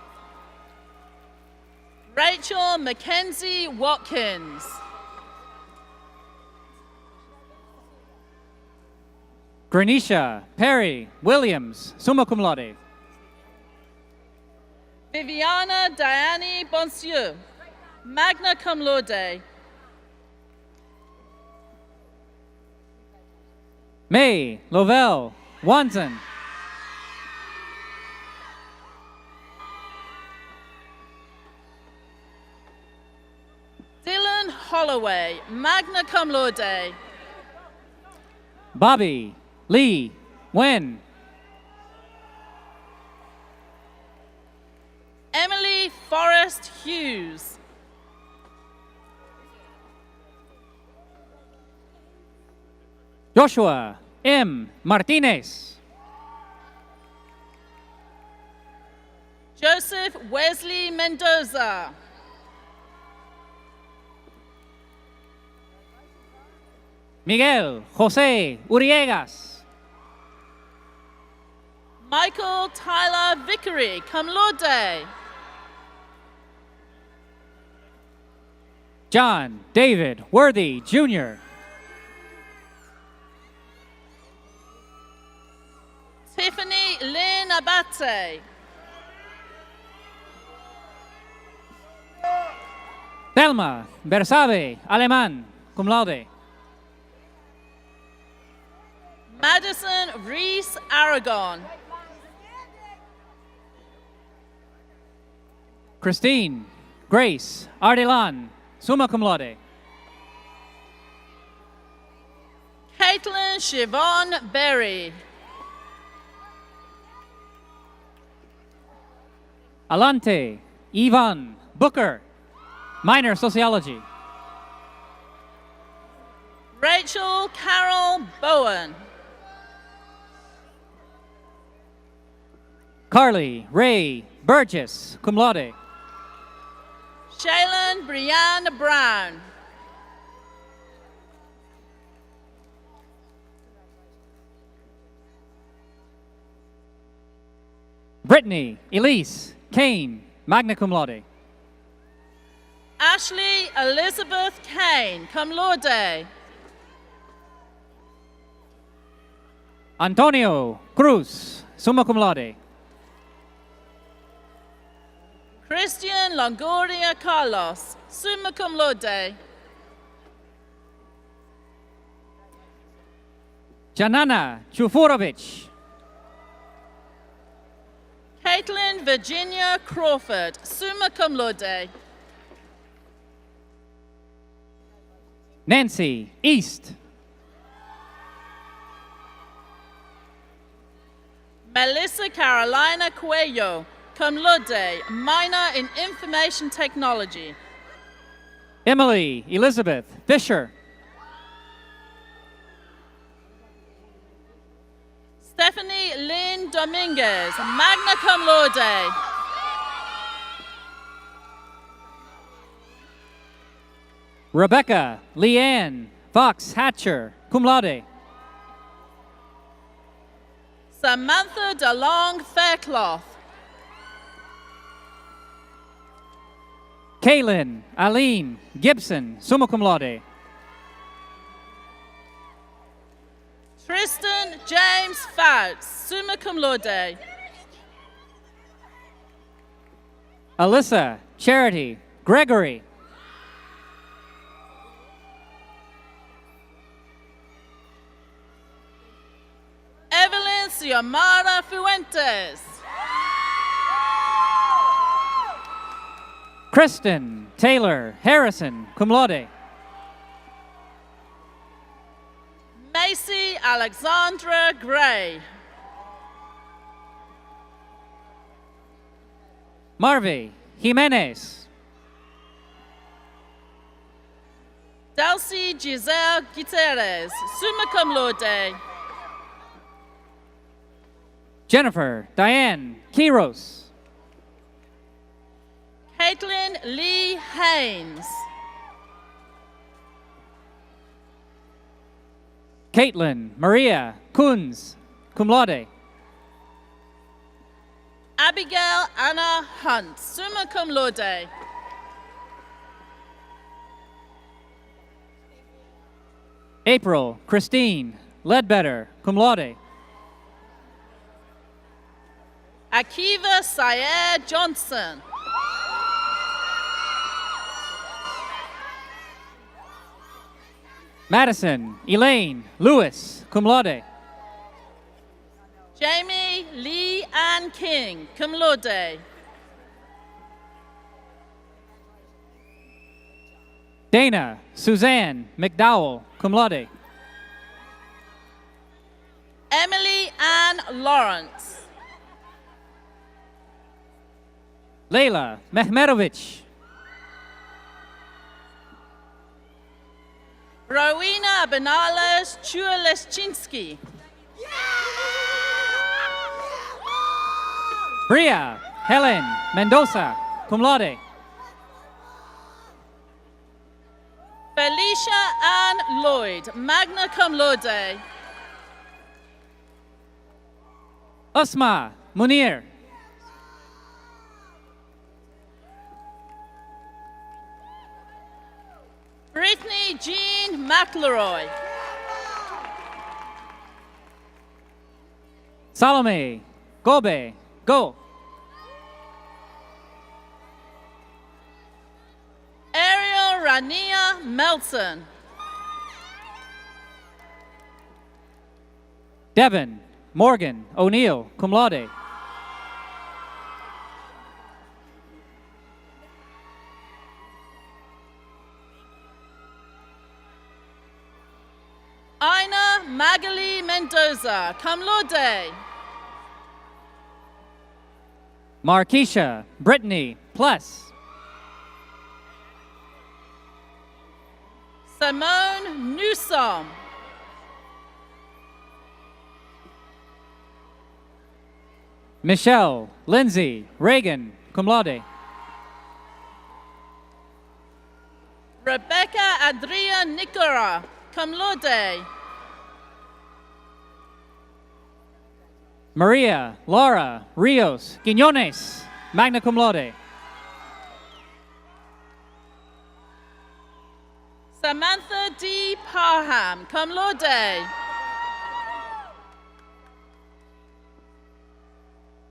Rachel Mackenzie Watkins. Granisha Perry Williams, summa cum laude. Viviana Diane Bonsieu, magna cum laude. May Lovell Wanson. Dylan Holloway, magna cum laude. Bobby Lee Wen. Emily Forrest Hughes. Joshua M. Martinez. Joseph Wesley Mendoza. Miguel Jose Uriegas. Michael Tyler Vickery, cum laude. John David Worthy Jr. Tiffany Lynn Abate. Thelma Bersabe Aleman, cum laude. Madison Reese Aragon. Christine Grace Ardelan, summa cum laude. Caitlin Siobhan Berry. Alante Ivan Booker, minor sociology. Rachel Carol Bowen. Carly Ray Burgess, cum laude. Shaylin Brianne Brown. Brittany Elise Kane, magna cum laude. Ashley Elizabeth Kane, cum laude. Antonio Cruz, summa cum laude. Christian Longoria Carlos, summa cum laude. Janana Chufurovich. Caitlin Virginia Crawford, summa cum laude. Nancy East. Melissa Carolina Cuello, cum laude, minor in information technology. Emily Elizabeth Fisher. Stephanie Lynn Dominguez, magna cum laude. Rebecca Leanne Fox Hatcher, cum laude. Samantha DeLong Faircloth. Kaylin Aline Gibson, summa cum laude. Tristan James Fouts, summa cum laude. Alyssa Charity Gregory. Evelyn Xiomara Fuentes. Kristen Taylor Harrison, cum laude. Macy Alexandra Gray. Marvy Jimenez. Delcy Giselle Gutierrez, summa cum laude. Jennifer Diane Quiros. Caitlin Lee Haynes. Caitlin Maria Kunz, cum laude. Abigail Anna Hunt, summa cum laude. April Christine Ledbetter, cum laude. Akiva Syed Johnson. Madison Elaine Lewis, cum laude. Jamie Lee Ann King, cum laude. Dana Suzanne McDowell, cum laude. Emily Ann Lawrence. Layla Mehmetovich. Rowena Benales Chuleschinski. Bria Helen Mendoza, cum laude. Felicia Ann Lloyd, magna cum laude. Usma Munir. Brittany Jean McElroy. Salome Gobe Go. Ariel Rania Melton. Devin Morgan O'Neill, cum laude. Ina Magali Mendoza, cum laude. Markeisha Brittany Plus. Simone Newsom. Michelle Lindsay Reagan, cum laude. Rebecca Adria Nicara, cum laude. Maria Laura Rios Quinones, magna cum laude. Samantha D. Parham, cum laude.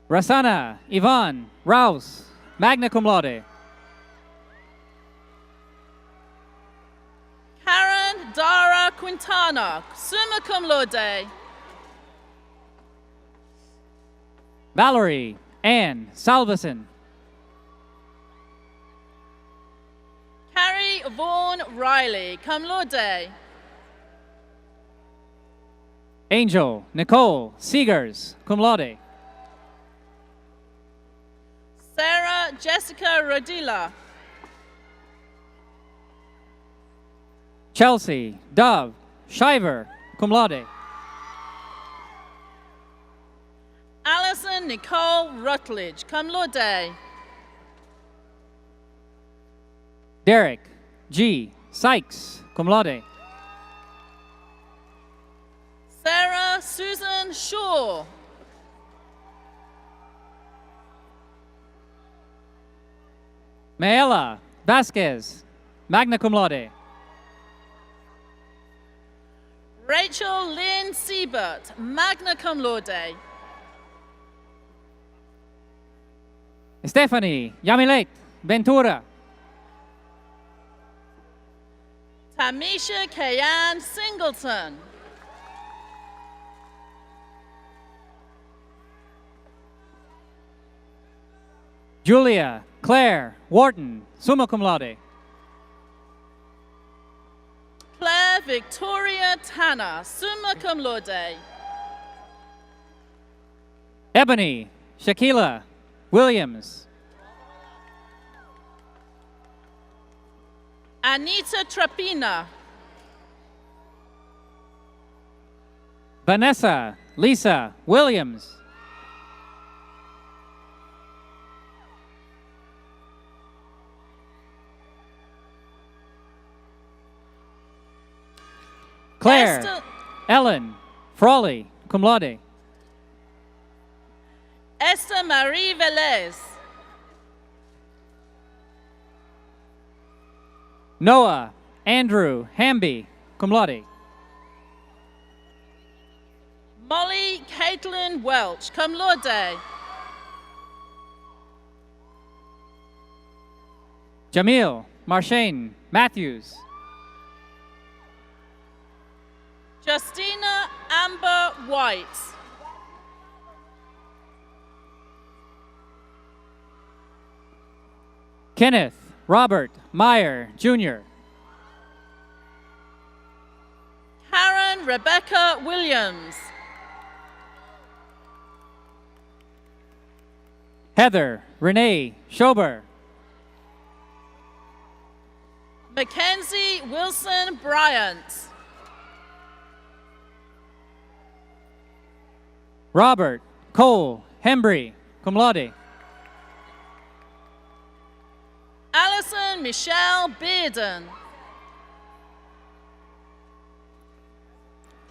Rasana Yvonne Rouse, magna cum laude. Karen Dara Quintana, summa cum laude. Valerie Ann Salveson. Carrie Vaughan Riley, cum laude. Angel Nicole Seegers, cum laude. Sarah Jessica Rodila. Chelsea Dove Shiver, cum laude. Alison Nicole Rutledge, cum laude. Derek G. Sykes, cum laude. Sarah Susan Shaw. Maela Vasquez, magna cum laude. Rachel Lynn Siebert, magna cum laude. Stephanie Yamilet Ventura. Tamisha Kayan Singleton. Julia Claire Wharton, summa cum laude. Claire Victoria Tanner, summa cum laude. Ebony Shaquila Williams. Anita Trapina. Vanessa Lisa Williams. Claire Esther- Ellen Frawley, cum laude. Esther Marie Velez. Noah Andrew Hamby, cum laude. Molly Caitlin Welch, cum laude. Jamil Marshane Matthews. Justina Amber White. Kenneth Robert Meyer, Jr. Karen Rebecca Williams. Heather Renee Schober. Mackenzie Wilson Bryant. Robert Cole Hembry, cum laude. Alison Michelle Bearden.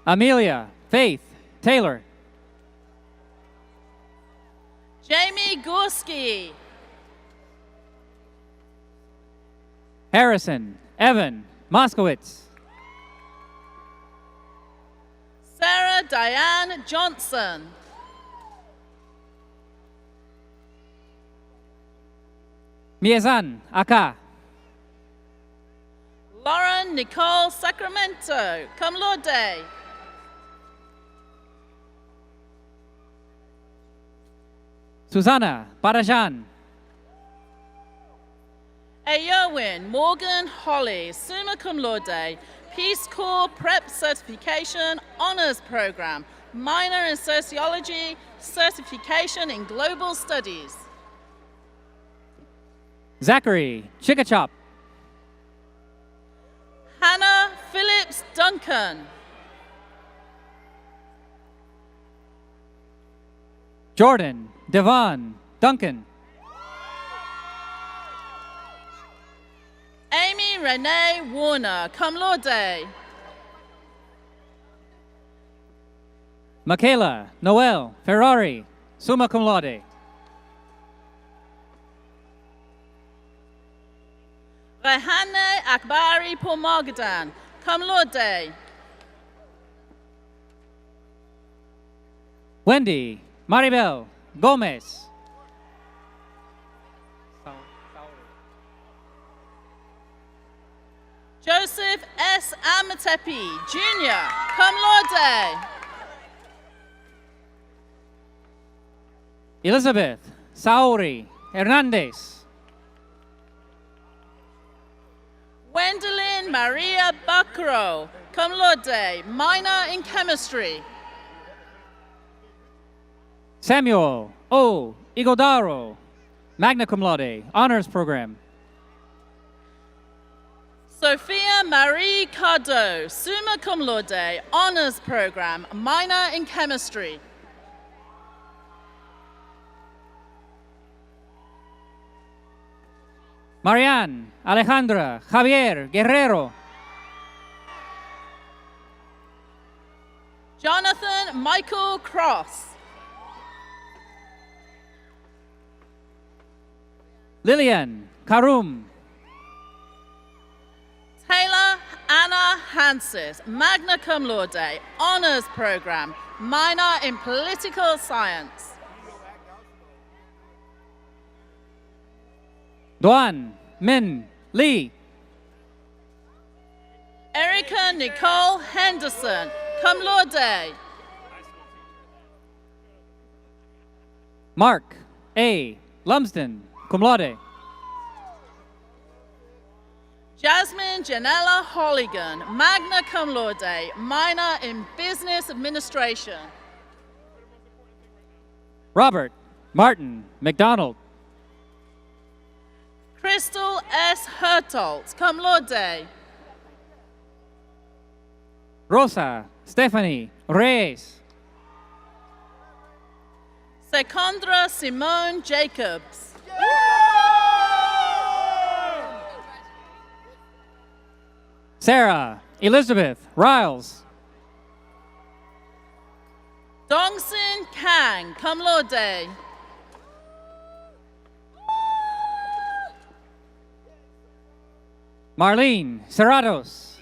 Amelia Faith Taylor. Jamie Gorski. Harrison Evan Moskowitz. Sarah Diane Johnson. Miezan Aka. Lauren Nicole Sacramento, cum laude. Susanna Parajan. Ayowen Morgan Holly, summa cum laude, Peace Corps Prep Certification Honors Program, minor in Sociology, certification in Global Studies. Zachary Chickachop. Hannah Phillips Duncan. Jordan Devon Duncan. Amy Renee Warner, cum laude. Michaela Noel Ferrari, summa cum laude. Rehane Akbari Pomagadan, cum laude. Wendy Maribel Gomez. Joseph S. Amatepi, Jr., cum laude. Elizabeth Sauri Hernandez. Gwendolyn Maria Bacro, cum laude, minor in chemistry. Samuel O. Igodaro, magna cum laude, honors program. Sophia Marie Cardo, summa cum laude, honors program, minor in chemistry. Marianne Alejandra Javier Guerrero. Jonathan Michael Cross. Lillian Karum. Taylor Anna Hansis, magna cum laude, honors program, minor in political science. Duan Min Lee. Erica Nicole Henderson, cum laude. Mark A. Lumsden, cum laude. Jasmine Janella Holligan, magna cum laude, minor in business administration. Robert Martin McDonald. Crystal S. Hertolt, cum laude. Rosa Stephanie Reyes. Secondra Simone Jacobs. Sarah Elizabeth Riles. Dongsin Kang, cum laude. Marlene Serratos.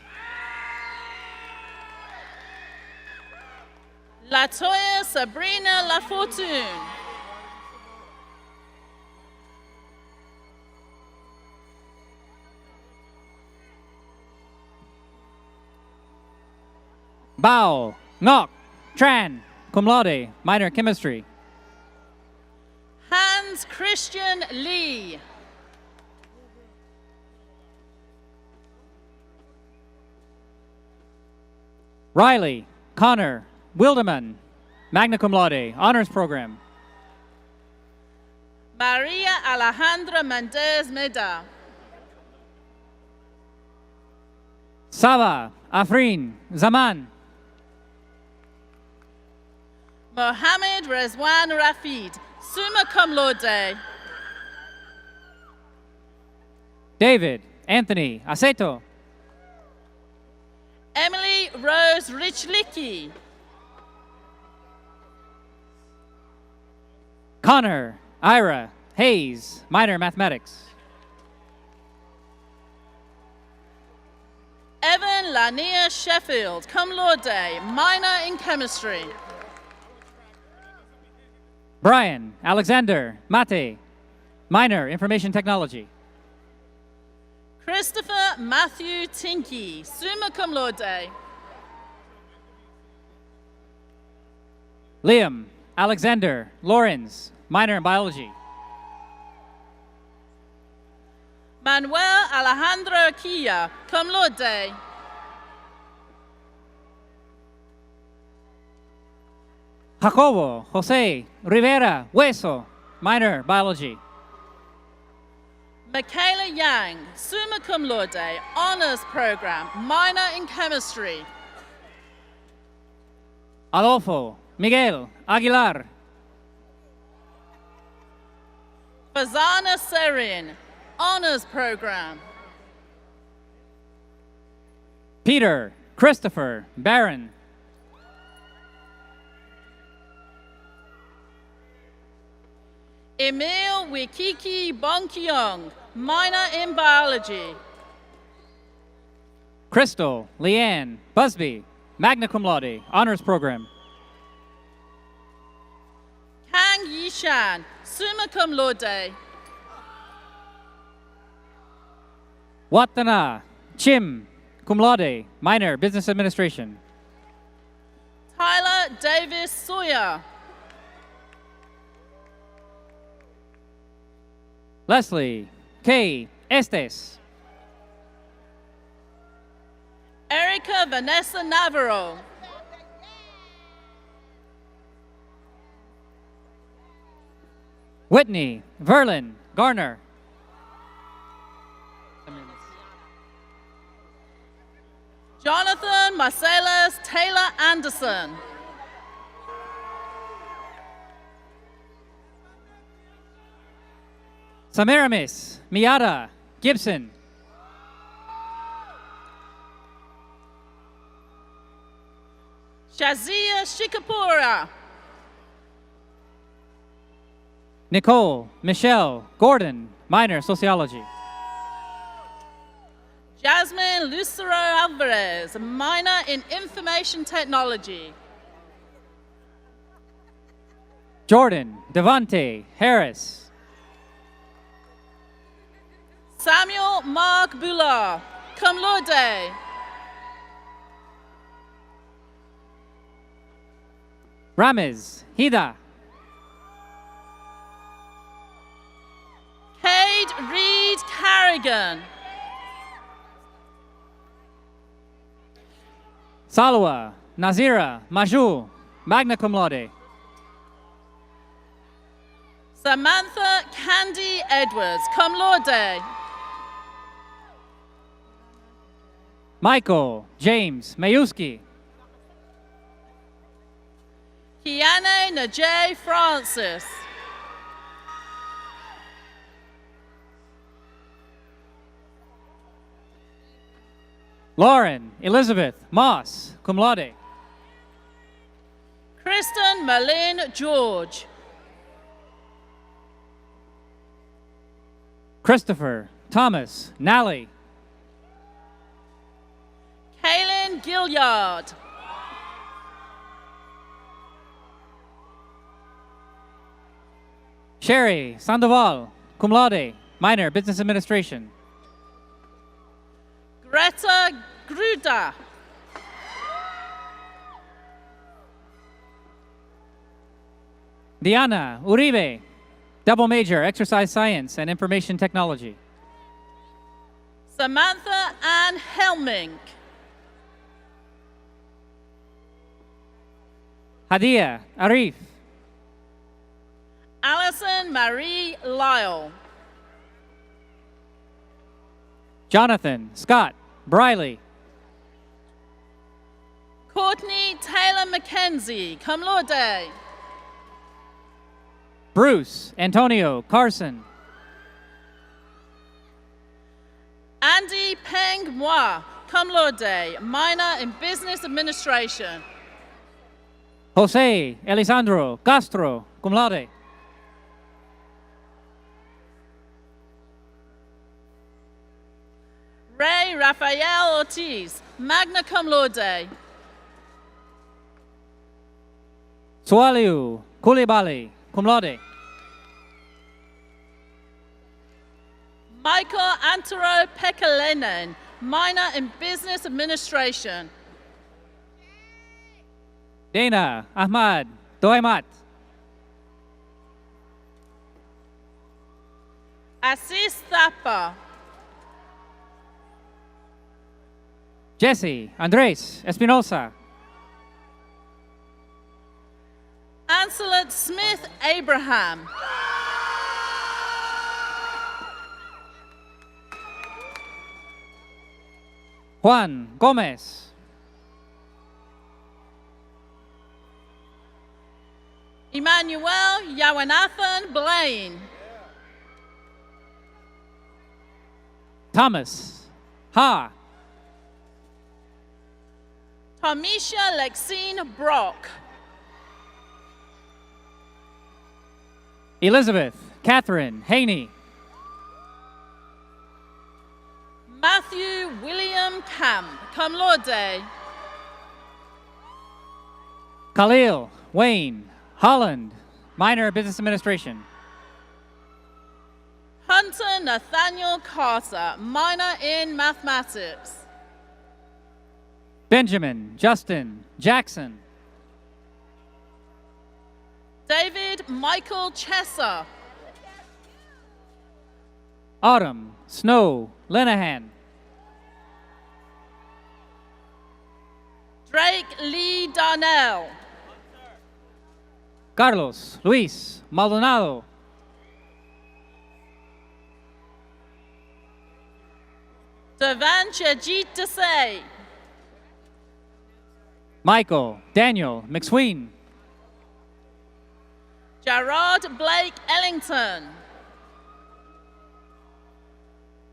Latoya Sabrina Lafortune. Bao Ngoc Tran, cum laude, minor chemistry. Hans Christian Lee. Riley Connor Wilderman, magna cum laude, honors program. Maria Alejandra Mendez Meda. Saba Afrin Zaman. Mohammed Rezwan Rafid, summa cum laude. David Anthony Aceto. Emily Rose Richlicki. Connor Ira Hayes, minor mathematics. Evan Lanier Sheffield, cum laude, minor in chemistry. Brian Alexander Mate, minor information technology. Christopher Matthew Tinky, summa cum laude. Liam Alexander Lawrence, minor in biology. Manuel Alejandro Kia, cum laude. Jacobo Jose Rivera Hueso, minor biology. Michaela Yang, summa cum laude, honors program, minor in chemistry. Adolfo Miguel Aguilar. Fazana Serin, honors program. Peter Christopher Barron. Emil Wikiki Bonkyong, minor in biology. Crystal Leanne Busby, magna cum laude, honors program. Kang Yishan, summa cum laude. Watana Chim, cum laude, minor business administration. Tyler Davis Sawyer. Leslie K. Estes. Erica Vanessa Navarro. Whitney Verlin Garner. Jonathan Marcellus Taylor Anderson. Samiramis Miata Gibson. Shazia Shikapura. Nicole Michelle Gordon, minor sociology. Jasmine Lucero Alvarez, minor in information technology. Jordan Devante Harris. Samuel Mark Bula, cum laude. Ramez Hida. Morgan. Salwa Nazira Maju, magna cum laude. Samantha Candy Edwards, cum laude. Michael James Mayuski. Kiane Najee Francis. Lauren Elizabeth Moss, cum laude. Kristen Malin George. Christopher Thomas Nally. Kaylin Gilliard. Sherry Sandoval, cum laude, minor, business administration. Greta Gruda. Diana Uribe, double major, exercise science and information technology. Samantha Ann Helming. Hadia Arif. Alison Marie Lyle. Jonathan Scott Briley. Courtney Taylor McKenzie, cum laude. Bruce Antonio Carson. Andy Peng Moi, cum laude, minor in business administration. Jose Elisandro Castro, cum laude. Ray Rafael Ortiz, magna cum laude. Sualiu Kulibali, cum laude. Michael Antero Pekalenen, minor in business administration. Dana Ahmad Doimat. Assis Thapa. Jesse Andres Espinosa. Ancelot Smith Abraham. Juan Gomez. Emmanuel Yawanathan Blaine. Thomas Ha. Tomisha Lexine Brock. Elizabeth Catherine Haney. Matthew William Camp, cum laude. Khalil Wayne Holland, minor business administration. Hunter Nathaniel Carter, minor in mathematics. Benjamin Justin Jackson. David Michael Chesser. Autumn Snow Lenahan. Drake Lee Darnell. Carlos Luis Maldonado. Devan Chajit Desai. Michael Daniel McSween. Gerard Blake Ellington.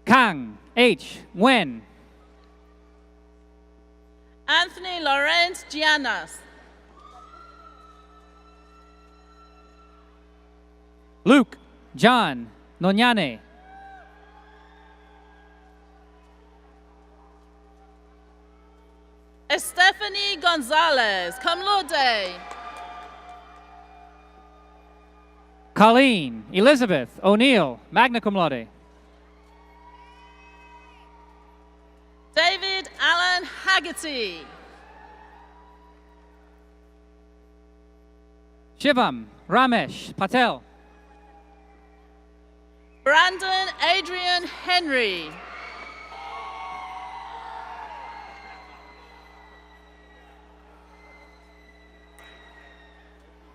Kang H. Wen. Anthony Laurent Giannas. Luke John Nonyane. Stephanie Gonzalez, cum laude. Colleen Elizabeth O'Neill, magna cum laude. David Allen Haggerty. Shivam Ramesh Patel. Brandon Adrian Henry.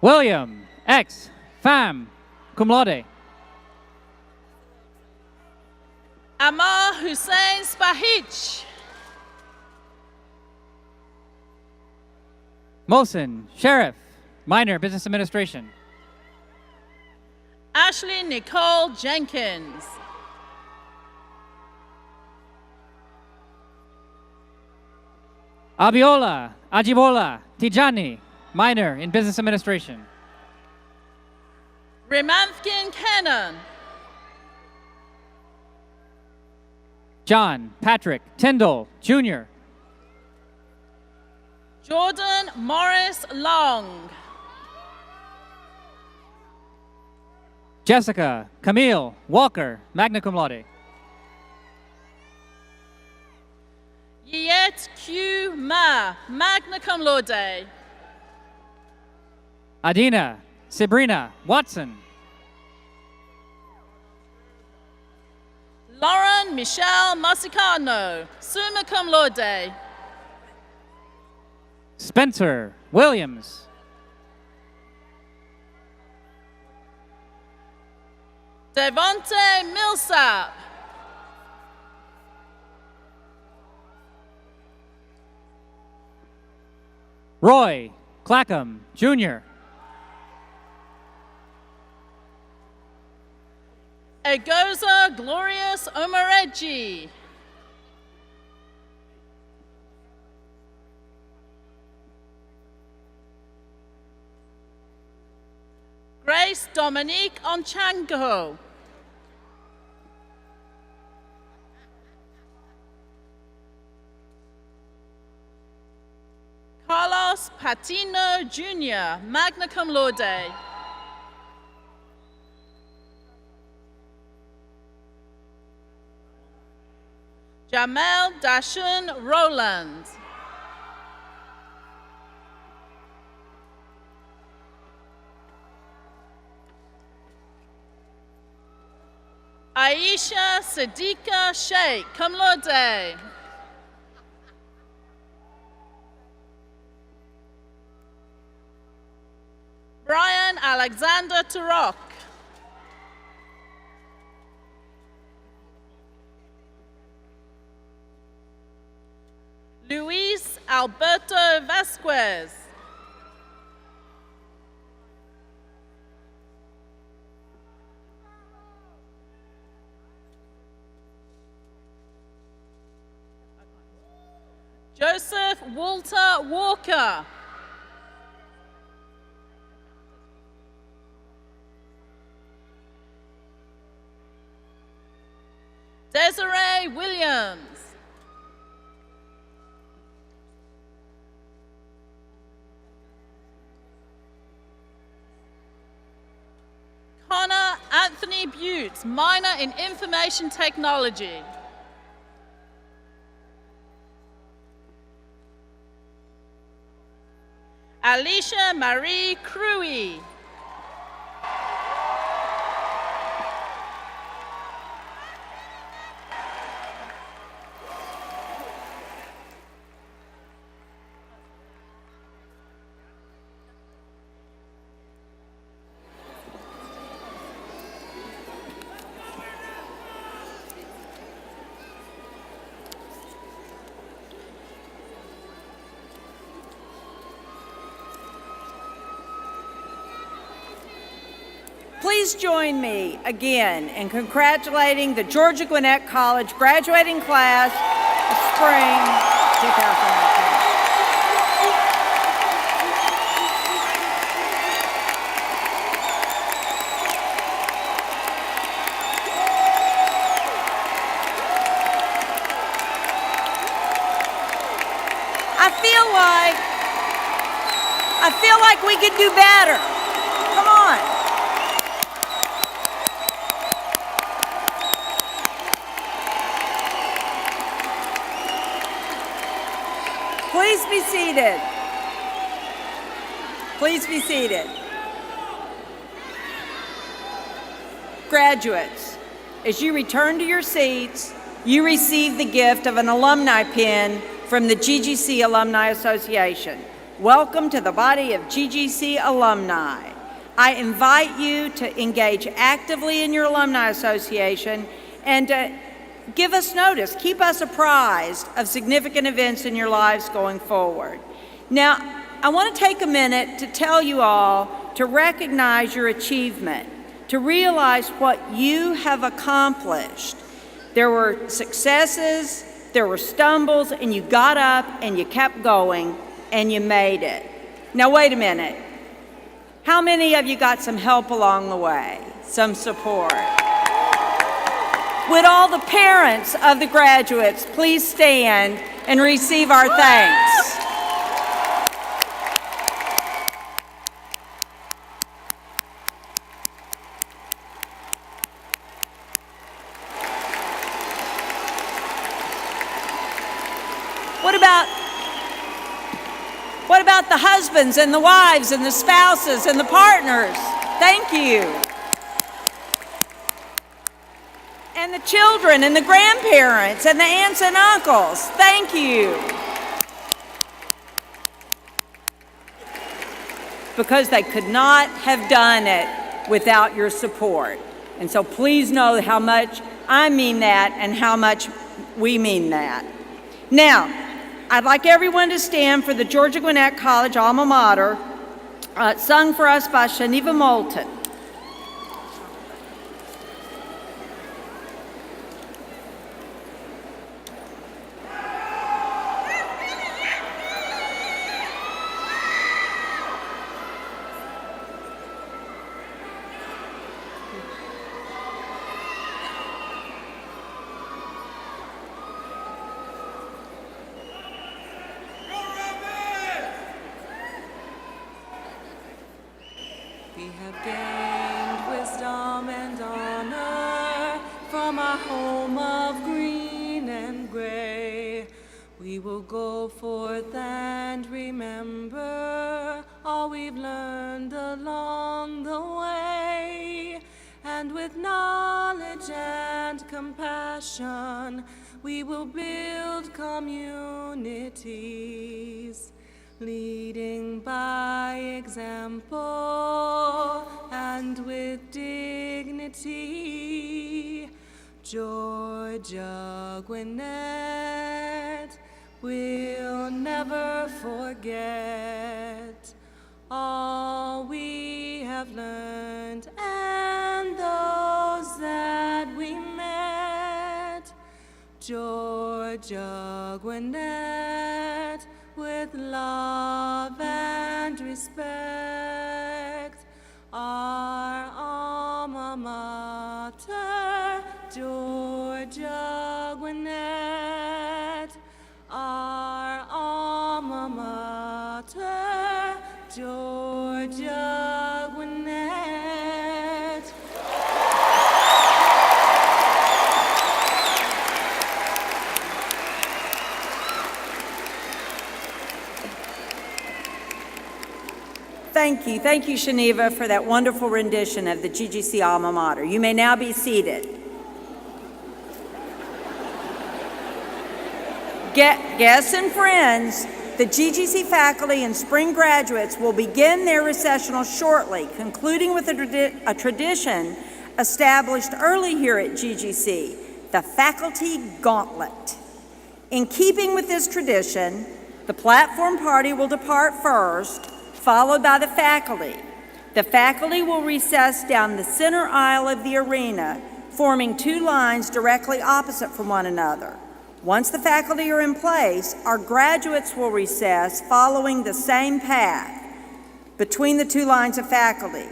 William X. Pham, cum laude. Amar Hussein Spahich. Mohsen Sheriff, minor, business administration. Ashley Nicole Jenkins. Ajibola Tijani, minor in business administration. Rimanthkin Kennan. John Patrick Tyndall, Jr. Jordan Morris Long. Jessica Camille Walker, magna cum laude. Yet Q Ma, magna cum laude. Adina Sabrina Watson. Lauren Michelle Masicano, summa cum laude. Spencer Williams. Devonte Millsap. Roy Clackham, Jr. Egoza Glorious Omareji. Grace Dominique Onchango. Carlos Patino Jr., magna cum laude. Jamel Dashun Rowland. Aisha Siddiqa Sheikh, cum laude. Brian Alexander Turok. Luis Alberto Vasquez. Joseph Walter Walker. Desiree Williams. Connor Anthony Butte, minor in information technology. Alicia Marie Cruey. Please join me again in congratulating the Georgia Gwinnett College graduating class of spring 2019. I feel like we could do better. Come on. Please be seated. Please be seated. Graduates, as you return to your seats, you receive the gift of an alumni pin from the GGC Alumni Association. Welcome to the body of GGC alumni. I invite you to engage actively in your alumni association and give us notice, keep us apprised of significant events in your lives going forward. Now, I want to take a minute to tell you all to recognize your achievement, to realize what you have accomplished. There were successes, there were stumbles, and you got up and you kept going and you made it. Now, wait a minute. How many of you got some help along the way, some support? Would all the parents of the graduates please stand and receive our thanks? What about the husbands and the wives and the spouses and the partners? Thank you. And the children and the grandparents and the aunts and uncles. Thank you. Because they could not have done it without your support. And so please know how much I mean that and how much we mean that. Now, I'd like everyone to stand for the Georgia Gwinnett College alma mater, sung for us by Shaniva Moulton. We have gained wisdom and honor from our home of green and gray. We will go forth and remember all we've learned along the way. And with knowledge and compassion, we will build communities, leading by example and with dignity. Georgia Gwinnett will never forget all we have learned and those that we met. Georgia Gwinnett, with love and respect, our alma mater, Georgia Gwinnett, our alma mater, Georgia Gwinnett. Thank you, Shaniva, for that wonderful rendition of the GGC alma mater. You may now be seated. Guests and friends, the GGC faculty and spring graduates will begin their recessional shortly, concluding with a tradition established early here at GGC, the Faculty Gauntlet. In keeping with this tradition, the platform party will depart first, followed by the faculty. The faculty will recess down the center aisle of the arena, forming two lines directly opposite from one another. Once the faculty are in place, our graduates will recess following the same path between the two lines of faculty.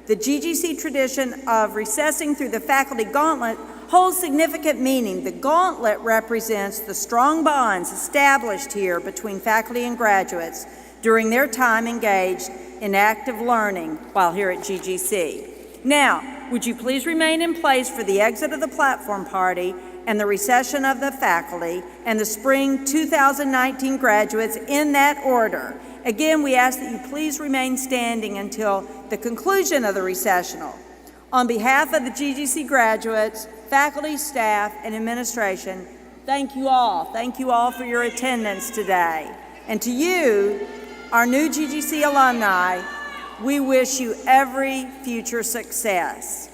The GGC tradition of recessing through the faculty gauntlet holds significant meaning. The gauntlet represents the strong bonds established here between faculty and graduates during their time engaged in active learning while here at GGC. Now, would you please remain in place for the exit of the platform party and the recession of the faculty and the spring 2019 graduates in that order. Again, we ask that you please remain standing until the conclusion of the recessional. On behalf of the GGC graduates, faculty, staff, and administration, thank you all. Thank you all for your attendance today. And to you, our new GGC alumni, we wish you every future success.